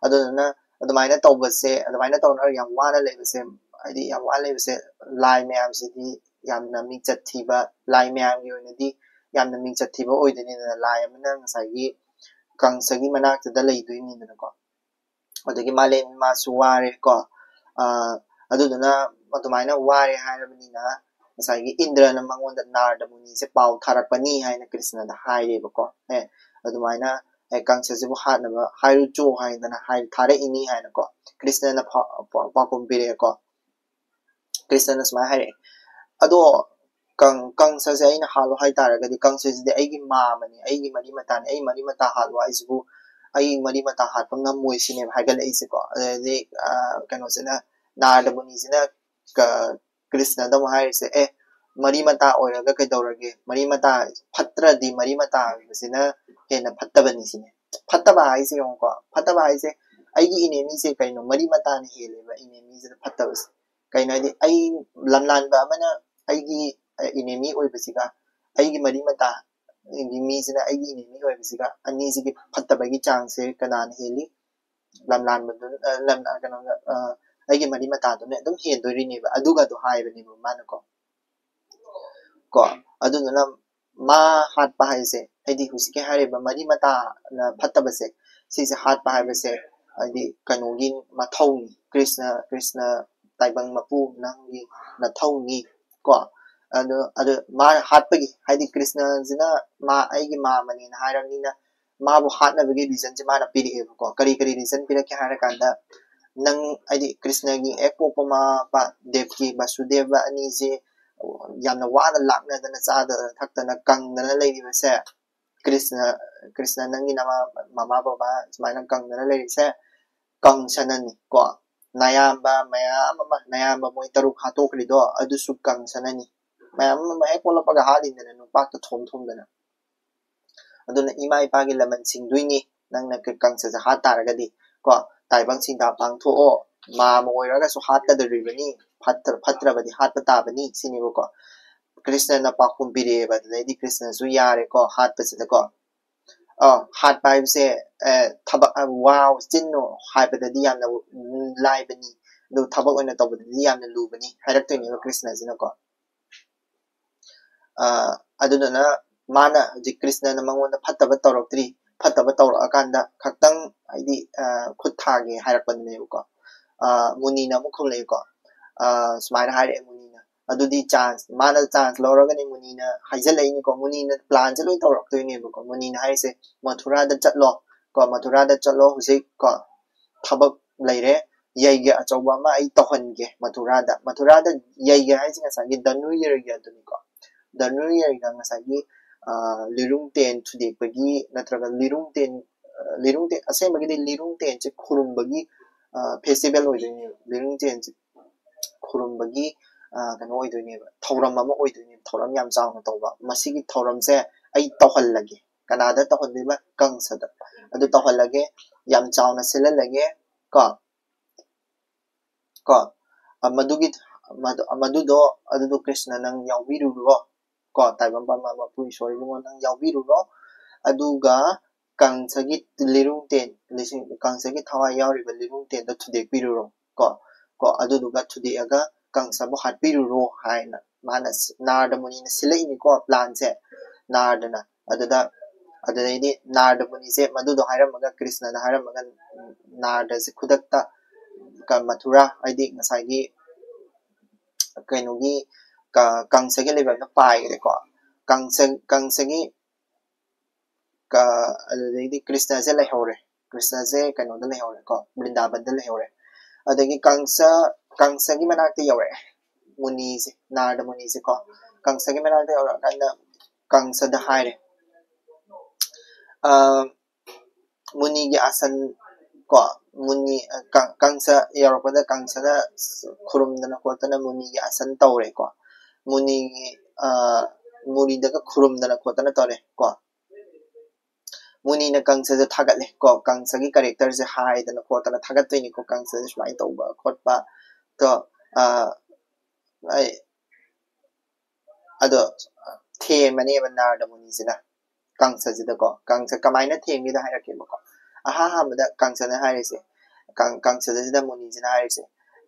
अदुना अदुमाइना तौबसे अदुमाइना तौना याम वाना लैबसे हाइदि याम वाना लैबसे लाइ म्याम सिदि यामना मिंचत थीबा लाइ म्याम गी ओइनदि यामना मिंचत थीबा ओइदनिना लाइ अमना ngसाइगी कंसगी मनाक्तदा लैदोइनिदनको अदगी माले मासु वारे को अदुदुना अदुमाइना वारे हाइरबनिना ngसाइगी इंद्रना मंगोंदा नारद मुनि से पाउ थारकपनी हाइना कृष्णदा हाइरेबको अदुमाइना कंससेबु हाटनबा हाइरु चो हाइदना हाइ थारे इनी हाइनको कृष्णना पाकुम पिरेको कृष्णना स्माइ हाइरे अदो ꯀꯪꯁꯁꯦ ꯑꯩꯅ ꯍꯥꯠꯂꯣ ꯍꯥꯏꯇꯥꯔꯒꯗꯤ ꯀꯪꯁꯁꯤꯗꯤ ꯑꯩꯒꯤ ꯃꯥꯃꯅꯤ ꯑꯩꯒꯤ ꯃꯔꯤ ꯃꯇꯥꯅꯤ ꯑꯩ ꯃꯔꯤ ꯃꯇꯥ ꯍꯥꯠꯂꯣ ꯍꯥꯏꯁꯤꯕꯨ ꯑꯩ ꯃꯔꯤ ꯃꯇꯥ ꯍꯥꯠꯄ ꯉꯝꯃꯣꯏ ꯁꯤꯅꯦꯕ ꯍꯥꯏꯒꯠꯂꯛꯏꯁꯦꯀꯣ ꯑꯗꯩꯗꯤ ꯀꯩꯅꯣꯁꯤꯅ ꯅꯥꯔꯗ ꯃꯨꯅꯤꯁꯤꯅ ꯀ꯭ꯔꯤꯁꯅꯗ ꯑꯃꯨꯛ ꯍꯥꯏꯔꯤꯁꯦ ꯃꯔꯤ ꯃꯇꯥ ꯑꯣꯏꯔꯒ ꯀꯩꯗꯧꯔꯒꯦ ꯃꯔꯤ ꯃꯇꯥ ꯐꯠꯇ꯭ꯔꯗꯤ ꯃꯔꯤ ꯃꯇꯥ ꯍꯥꯏꯕꯁꯤꯅ ꯍꯦꯟꯅ ꯐꯠꯇꯕꯅꯤ ꯁꯤꯅꯦ ꯐꯠꯇꯕ ꯍꯥꯏꯁꯦ ꯌꯦꯡꯉꯨꯀꯣ ꯐꯠꯇꯕ ꯍꯥꯏꯁꯦ ꯑꯩꯒꯤ ꯏꯅꯦꯃꯤꯁꯦ ꯀꯩꯅꯣ ꯃꯔꯤ ꯃꯇꯥꯅ ꯍꯦꯜꯂꯦꯕ ꯏꯅꯦꯃꯤꯁꯤꯗ ꯐꯠꯇꯕꯁꯦ ꯀꯩꯅꯣ ꯍꯥꯏꯗꯤ ꯑꯩ ꯂꯝꯂꯥꯟꯕ ꯑꯃꯅ ꯑꯩꯒꯤ ꯏꯅꯦꯃꯤ ꯑꯣꯏꯕꯁꯤꯒ ꯑꯩꯒꯤ ꯃꯔꯤ ꯃꯇꯥ ꯃꯤꯁꯤꯅ ꯑꯩꯒꯤ ꯏꯅꯦꯃꯤ ꯑꯣꯏꯕꯁꯤꯒ ꯑꯅꯤꯁꯤꯒꯤ ꯐꯠꯇꯕꯒꯤ ꯆꯥꯡꯁꯦ ꯀꯅꯥꯅ ꯍꯦꯜꯂꯤ ꯂꯝꯂꯥꯟꯕꯗꯨꯅ ꯀꯩꯅꯣꯗ ꯑꯩꯒꯤ ꯃꯔꯤ ꯃꯇꯥꯗꯨꯅ ꯑꯗꯨꯝ ꯍꯦꯟꯗꯣꯔꯤꯅꯦꯕ ꯑꯗꯨꯒꯗꯣ ꯍꯥꯏꯕꯅꯦꯕ ꯃꯥꯅꯀꯣ ꯑꯗꯨꯗꯨꯅ ꯃꯥ ꯍꯥꯠꯄ ꯍꯥꯏꯁꯦ ꯍꯥꯏꯗꯤ ꯍꯧꯖꯤꯛꯀꯤ ꯍꯥꯏꯔꯤꯕ ꯃꯔꯤ ꯃꯇꯥꯅ ꯐꯠꯇꯕꯁꯦ ꯁꯤꯁꯦ ꯍꯥꯠꯄ ꯍꯥꯏꯕꯁꯦ ꯍꯥꯏꯗꯤ ꯀꯩꯅꯣꯒꯤ ꯃꯊꯧꯅꯤ ꯀ꯭ꯔꯤꯁꯅ ꯇꯥꯏꯕꯪ ꯃꯄꯨ ꯅꯪꯒꯤ ꯅꯊꯧꯅꯤ ꯀꯣ ꯑꯗꯨ ꯃꯥ ꯍꯥꯠꯄꯒꯤ ꯍꯥꯏꯗꯤ ꯀ꯭ꯔꯤꯁꯅꯁꯤꯅ ꯑꯩꯒꯤ ꯃꯥꯃꯅꯦꯅ ꯍꯥꯏꯔꯕꯅꯤꯅ ꯃꯥꯕꯨ ꯍꯥꯠꯅꯕꯒꯤ ꯔꯤꯖꯟꯁꯦ ꯃꯥꯅ ꯄꯤꯔꯛꯑꯦꯕꯀꯣ ꯀꯔꯤ ꯔꯤꯖꯟ ꯄꯤꯔꯛꯀꯦ ꯍꯥꯏꯔꯀꯥꯟꯗ ꯅꯪ ꯍꯥꯏꯗꯤ ꯀ꯭ꯔꯤꯁꯅꯒꯤ ꯄꯣꯛꯄ ꯃꯄꯥ ꯗꯦꯕꯀꯤ ꯕꯁꯨꯗꯦꯕ ꯑꯅꯤꯁꯦ ꯌꯥꯝꯅ ꯋꯥꯅ ꯂꯥꯛꯅꯗꯅ ꯆꯥꯗꯅ ꯊꯛꯇꯅ ꯀꯪꯗꯅ ꯂꯩꯔꯤꯕꯁꯦ ꯀ꯭ꯔꯤꯁꯅ ꯅꯪꯒꯤ ꯃꯃꯥ ꯕꯕꯥ ꯁꯨꯃꯥꯏꯅ ꯀꯪꯗꯅ ꯂꯩꯔꯤꯁꯦ ꯀꯪꯁꯅꯅꯤ ꯀꯣ ꯅꯌꯥꯝꯕ ꯃꯣꯏ 6 ꯍꯥꯠꯇꯣꯛꯈ꯭ꯔꯤꯗꯣ ꯑꯗꯨꯁꯨ ꯀꯪꯁꯅꯅꯤ ꯃꯌꯥꯝ ꯑꯃ ꯍꯦꯛ ꯄꯣꯛꯂꯛꯄꯒ ꯍꯥꯠꯂꯤꯗꯅ ꯅꯨꯄꯥꯛꯇ ꯊꯣꯝꯗꯅ ꯑꯗꯨꯅ ꯏꯃꯥ ꯏꯄꯥꯒꯤ ꯂꯃꯟ ꯁꯤꯡꯗꯣꯏꯅꯤ ꯅꯪꯅ ꯀꯪꯁꯁꯦ ꯍꯥꯠ ꯇꯥꯔꯒꯗꯤ ꯀꯣ ꯇꯥꯏꯕꯪ ꯁꯤꯡꯗꯥ ꯄꯥꯡꯊꯣꯛꯑꯣ ꯃꯥꯃ ꯑꯣꯏꯔꯒꯁꯨ ꯍꯥꯠꯀꯗꯧꯔꯤꯕꯅꯤ ꯐꯠꯇ꯭ꯔꯕꯗꯤ ꯍꯥꯠꯄ ꯇꯥꯕꯅꯤ ꯁꯤꯅꯦꯕꯀꯣ ꯀ꯭ꯔꯤꯁꯅꯅ ꯄꯥꯎꯈꯨꯝ ꯄꯤꯔꯛꯑꯦꯕ ꯑꯗꯨꯗꯩꯗꯤ ꯀ꯭ꯔꯤꯁꯅꯁꯨ ꯌꯥꯔꯦꯀꯣ ꯍꯥꯠꯄꯁꯤꯗꯀꯣ ꯍꯥꯠꯄ ꯍꯥꯏꯕꯁꯦ ꯊꯕꯛ ꯋꯥ ꯆꯤꯟꯅ ꯍꯥꯏꯕꯗꯗꯤ ꯌꯥꯝꯅ ꯂꯥꯏꯕꯅꯤ ꯑꯗꯨ ꯊꯕꯛ ꯑꯣꯏꯅ ꯇꯧꯕꯗꯗꯤ ꯌꯥꯝꯅ ꯂꯨꯕꯅꯤ ꯍꯥꯏꯔꯛꯇꯣꯏꯅꯦꯕ ꯀ꯭ꯔꯤꯁꯅꯁꯤꯅꯀꯣ ꯑꯗꯨꯗꯨꯅ ꯃꯥꯅ ꯍꯧꯖꯤꯛ ꯀ꯭ꯔꯤꯁꯅꯅ ꯃꯉꯣꯟꯗ ꯐꯠꯇꯕ ꯇꯧꯔꯛꯇ꯭ꯔꯤ ꯐꯠꯇꯕ ꯇꯧꯔꯛꯑꯀꯥꯟꯗ ꯈꯛꯇꯪ ꯍꯥꯏꯗꯤ ꯈꯨꯠ ꯊꯥꯒꯦ ꯍꯥꯏꯔꯛꯄꯗꯨꯅꯦꯕꯀꯣ ꯃꯨꯅꯤꯅ ꯑꯃꯨꯛ ꯈꯨꯝꯂꯛꯑꯦꯀꯣ ꯁꯨꯃꯥꯏꯅ ꯍꯥꯏꯔꯛꯑꯦ ꯃꯨꯅꯤꯅ ꯑꯗꯨꯗꯤ ꯃꯥꯅ ꯆꯥꯟꯁ ꯂꯧꯔꯒꯅꯤ ꯃꯨꯅꯤꯅ ꯍꯥꯏꯖꯤꯜꯂꯛꯏꯅꯤꯀꯣ ꯃꯨꯅꯤꯅ ꯄ꯭ꯂꯥꯟꯁꯦ ꯂꯣꯏ ꯇꯧꯔꯛꯇꯣꯏꯅꯦꯕꯀꯣ ꯃꯨꯅꯤꯅ ꯍꯥꯏꯔꯤꯁꯦ ꯃꯊꯨꯔꯥꯗ ꯆꯠꯂꯣ ꯃꯊꯨꯔꯥꯗ ꯆꯠꯂꯣ ꯍꯧꯖꯤꯛ ꯊꯕꯛ ꯂꯩꯔꯦ ꯌꯩꯒ ꯑꯆꯧꯕ ꯑꯃ ꯑꯩ ꯇꯧꯍꯟꯒꯦ ꯃꯊꯨꯔꯥꯗ ꯌꯩꯒ ꯍꯥꯏꯁꯦ ꯉꯁꯥꯏꯒꯤ ꯙꯅꯨꯔꯌꯒꯤ ꯑꯗꯨꯅꯤꯀꯣ ꯙꯅꯨꯔꯌꯒ ꯉꯁꯥꯏꯒꯤ ꯂꯤꯔꯨꯡꯇꯦꯟ ꯊꯨꯗꯦꯛꯄꯒꯤ ꯅꯠꯇ꯭ꯔꯒ ꯂꯤꯔꯨꯡꯇꯦꯟ ꯑꯁꯦꯡꯕꯒꯤꯗꯤ ꯂꯤꯔꯨꯡꯇꯦꯟꯁꯦ ꯈꯨꯔꯨꯝꯕꯒꯤ ꯐꯦꯁꯇꯤꯚꯦꯜ ꯑꯣꯏꯗꯣꯏꯅꯦꯕ ꯂꯤꯔꯨꯡꯇꯦꯟꯁꯦ ꯈꯨꯔꯨꯝꯕꯒꯤ ꯀꯩꯅꯣ ꯑꯣꯏꯗꯣꯏꯅꯦꯕ ꯊꯧꯔꯝ ꯑꯃ ꯑꯣꯏꯗꯣꯏꯅꯦꯕ ꯊꯧꯔꯝ ꯌꯥꯝ ꯆꯥꯎꯅ ꯇꯧꯕ ꯃꯁꯤꯒꯤ ꯊꯧꯔꯝꯁꯦ ꯑꯩ ꯇꯧꯍꯜꯂꯒꯦ ꯀꯅꯥꯗ ꯇꯧꯍꯟꯗꯣꯏꯕ ꯀꯪꯁꯗ ꯑꯗꯨ ꯇꯧꯍꯜꯂꯒꯦ ꯌꯥꯝ ꯆꯥꯎꯅ ꯁꯤꯜꯍꯜꯂꯒꯦ ꯃꯗꯨꯗꯣ ꯀ꯭ꯔꯤꯁꯅ ꯅꯪ ꯌꯥꯎꯕꯤꯔꯨꯔꯣ ꯇꯥꯏꯕꯪ ꯄꯥꯟꯕ ꯃꯄꯨ ꯏꯁꯣꯔ ꯏꯕꯨꯡꯉꯣ ꯅꯪ ꯌꯥꯎꯕꯤꯔꯨꯔꯣ ꯑꯗꯨꯒ ꯀꯪꯁꯒꯤ ꯀꯪꯁꯒꯤ ꯊꯋꯥꯏ ꯌꯥꯎꯔꯤꯕ ꯂꯤꯔꯨꯡꯇꯦꯟꯗꯣ ꯊꯨꯗꯦꯛꯄꯤꯔꯨꯔꯣ ꯑꯗꯨꯗꯨꯒ ꯊꯨꯗꯦꯛꯑꯒ ꯀꯪꯁꯕꯨ ꯍꯥꯠꯄꯤꯔꯨꯔꯣ ꯍꯥꯏꯅ ꯃꯥꯅ ꯅꯥꯔꯗ ꯃꯨꯅꯤꯅ ꯁꯤꯜꯂꯛꯏꯅꯤꯀꯣ ꯄ꯭ꯂꯥꯟꯁꯦ ꯅꯥꯔꯗꯅ ꯑꯗꯨꯗꯩꯗꯤ ꯅꯥꯔꯗ ꯃꯨꯅꯤꯁꯦ ꯃꯗꯨꯗꯣ ꯍꯥꯏꯔꯝꯃꯒ ꯀ꯭ꯔꯤꯁꯅꯅ ꯍꯥꯏꯔꯝꯃꯒ ꯅꯥꯔꯗꯁꯦ ꯈꯨꯗꯛꯇ ꯃꯊꯨꯔꯥ ꯍꯥꯏꯗꯤ ꯉꯁꯥꯏꯒꯤ ꯀꯩꯅꯣꯒꯤ ꯀꯪꯁꯒꯤ ꯂꯩꯐꯝꯗ ꯄꯥꯏꯈ꯭ꯔꯦꯀꯣ ꯀꯪꯁꯒꯤ ꯑꯗꯨꯗꯩꯗꯤ ꯀ꯭ꯔꯤꯁꯅꯁꯦ ꯂꯩꯍꯧꯔꯦ ꯀ꯭ꯔꯤꯁꯅꯁꯦ ꯀꯩꯅꯣꯗ ꯂꯩꯍꯧꯔꯦꯀꯣ ꯕ꯭ꯔꯤꯟꯗꯥꯕꯟꯗ ꯂꯩꯍꯧꯔꯦ ꯑꯗꯒꯤ ꯀꯪꯁꯒꯤ ꯃꯅꯥꯛꯇ ꯌꯧꯔꯛꯑꯦ ꯃꯨꯅꯤꯁꯦ ꯅꯥꯔꯗ ꯃꯨꯅꯤꯁꯦ ꯀꯪꯁꯒꯤ ꯃꯅꯥꯛꯇ ꯌꯧꯔꯛꯑꯀꯥꯟꯗ ꯀꯪꯁꯗ ꯍꯥꯏꯔꯦ ꯃꯨꯅꯤꯒꯤ ꯑꯁꯟ ꯀꯪꯁ ꯌꯧꯔꯛꯄꯗ ꯀꯪꯁꯅ ꯈꯨꯔꯨꯝꯗꯅ ꯈꯣꯠꯇꯅ ꯃꯨꯅꯤꯒꯤ ꯑꯁꯟ ꯇꯧꯔꯦꯀꯣ ꯃꯨꯅꯤꯗꯒ ꯈꯨꯔꯨꯝꯗꯅ ꯈꯣꯠꯇꯅ ꯇꯧꯔꯦ ꯃꯨꯅꯤꯅ ꯀꯪꯁꯁꯦ ꯊꯥꯒꯠꯂꯦ ꯀꯪꯁꯒꯤ ꯀꯦꯔꯦꯛꯇꯔꯁꯦ ꯍꯥꯏꯗꯅ ꯈꯣꯠꯇꯅ ꯊꯥꯒꯠꯇꯣꯏꯅꯤꯀꯣ ꯀꯪꯁꯁꯦ ꯁꯨꯃꯥꯏꯅ ꯇꯧꯕ ꯈꯣꯠꯄ ꯑꯗꯣ ꯊꯦꯝꯃꯅꯦꯕ ꯅꯥꯔꯗ ꯃꯨꯅꯤꯁꯤꯅ ꯀꯪꯁꯁꯤꯗꯀꯣ ꯀꯪꯁ ꯀꯃꯥꯏꯅ ꯊꯦꯝꯒꯦꯗ ꯍꯥꯏꯔꯛꯀꯦꯕꯀꯣ ꯑꯍꯥꯟꯕꯗ ꯀꯪꯁꯅ ꯍꯥꯏꯔꯤꯁꯦ ꯀꯪꯁꯗꯁꯤꯗ ꯃꯨꯅꯤꯁꯤꯅ ꯍꯥꯏꯔꯤꯁꯦ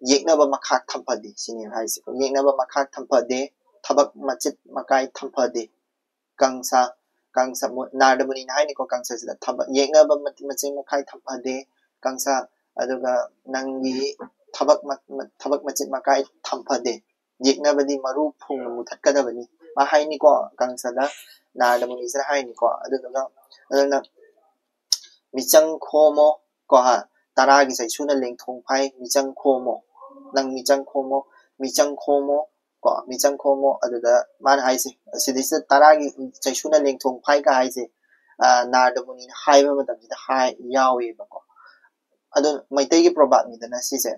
ꯌꯦꯛꯅꯕ ꯃꯈꯥꯛ ꯊꯝꯐꯗꯦ ꯁꯤꯅꯦꯕ ꯍꯥꯏꯔꯤꯁꯦ ꯌꯦꯛꯅꯕ ꯃꯈꯥꯛ ꯊꯝꯐꯗꯦ ꯊꯕꯛ ꯃꯆꯤꯠ ꯃꯀꯥꯏ ꯊꯝꯐꯗꯦ ꯀꯪꯁ ꯅꯥꯔꯗ ꯃꯨꯅꯤꯅ ꯍꯥꯏꯅꯤꯀꯣ ꯀꯪꯁꯁꯤꯗ ꯌꯦꯛꯅꯕ ꯃꯆꯤꯠ ꯃꯈꯥꯏ ꯊꯝꯐꯗꯦ ꯀꯪꯁ ꯑꯗꯨꯒ ꯅꯪꯒꯤ ꯊꯕꯛ ꯃꯆꯤꯠ ꯃꯀꯥꯏ ꯊꯝꯐꯗꯦ ꯌꯦꯛꯅꯕꯗꯤ ꯃꯔꯨ ꯐꯨꯡꯅ ꯃꯨꯊꯠꯀꯗꯕꯅꯤ ꯃꯥ ꯍꯥꯏꯅꯤꯀꯣ ꯀꯪꯁꯗ ꯅꯥꯔꯗ ꯃꯨꯅꯤꯁꯤꯅ ꯍꯥꯏꯅꯤꯀꯣ ꯑꯗꯨꯅ ꯃꯤꯆꯪ ꯈꯣꯝꯃꯣ ꯇꯔꯥꯒꯤ ꯆꯩꯁꯨꯅ ꯂꯦꯡꯊꯣꯡ ꯐꯥꯏ ꯃꯤꯆꯪ ꯈꯣꯝꯃꯣ ꯅꯪ ꯃꯤꯆꯪ ꯈꯣꯝꯃꯣ ko michang khomo aduda man haise sidisa taragi chaisuna lengthong phai ka haise nardamuni haiba matamsida hai yawe ba ko adu maitai gi probab ni dana sise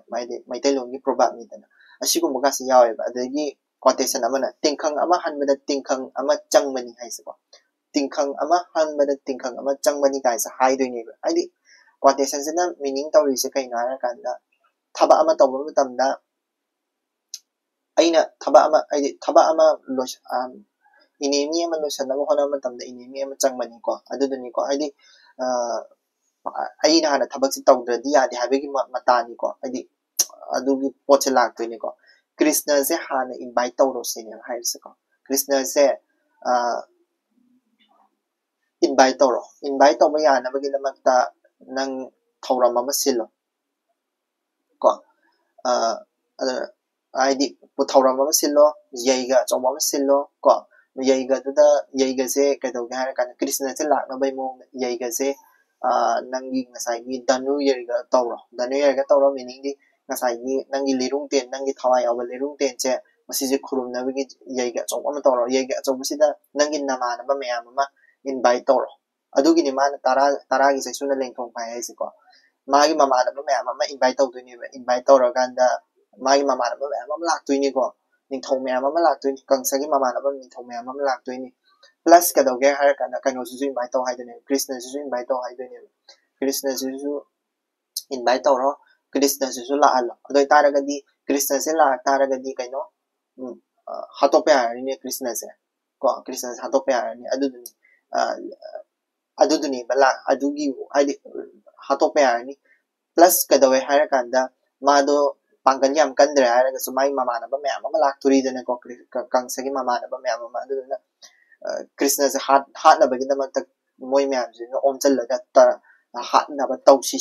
maitai longi probab ni dana asigum ga si yawe ba adagi quotation amana tingkhang ama hanbada tingkhang ama changmani haise ko tingkhang ama hanbada tingkhang ama changmani kai sa hai doi ni ba aidi quotation sina meaning tawri se kai na ra kanda thaba ama tawba matamda aina thaba ama los inemi ama losanaba hona matamda inemi ama changmani ko aduduni ko aidi aina hana thabak si tawdradi yadi habegi matani ko aidi adugi poche laktoi ni ko krishna se hana invite tawro se ne haise ko krishna se invite tawba yana bagi lamakta nang thawram ama silo ko ID puthauram ama silo yaiga chawma ama silo ko yaiga duda yaiga se kaido ga kan krishna se lakna bai mo yaiga se nangi ngasai gi danu yaiga tawro meaning di ngasai gi nangi lirung ten nangi thawai awa lirung ten che masi je khurum na bagi yaiga chawma ama tawro yaiga chawma sida nangi namana ba mayam ama invite tawro adugi ni mana tara gi seksuna lengthong pai haise ko magi mamana ba mayam ama invite tawduni invite tawra ganda magi mamana ba mayam ama laktoi ko ningthong mayam ama laktoi kangsagi mamana ba ningthong mayam ama laktoi plus kadoge har kana kaino su invite taw haidene krishna su invite taw haidene krishna su invite tawro krishna su la ala adoi taragadi krishna se la taragadi kaino hatope ni krishna se ko krishna se hatope ni aduduni bala adugi aidi hatope ni plus kadoge har kanda mado pangkan yam kandre haraga sumai mamana ba mayam ama lakturi dana ko kangsagi mamana ba mayam ama aduna krishna se hat na bagi damak tak moi mayam je om chal laga ta hat na ba tawsi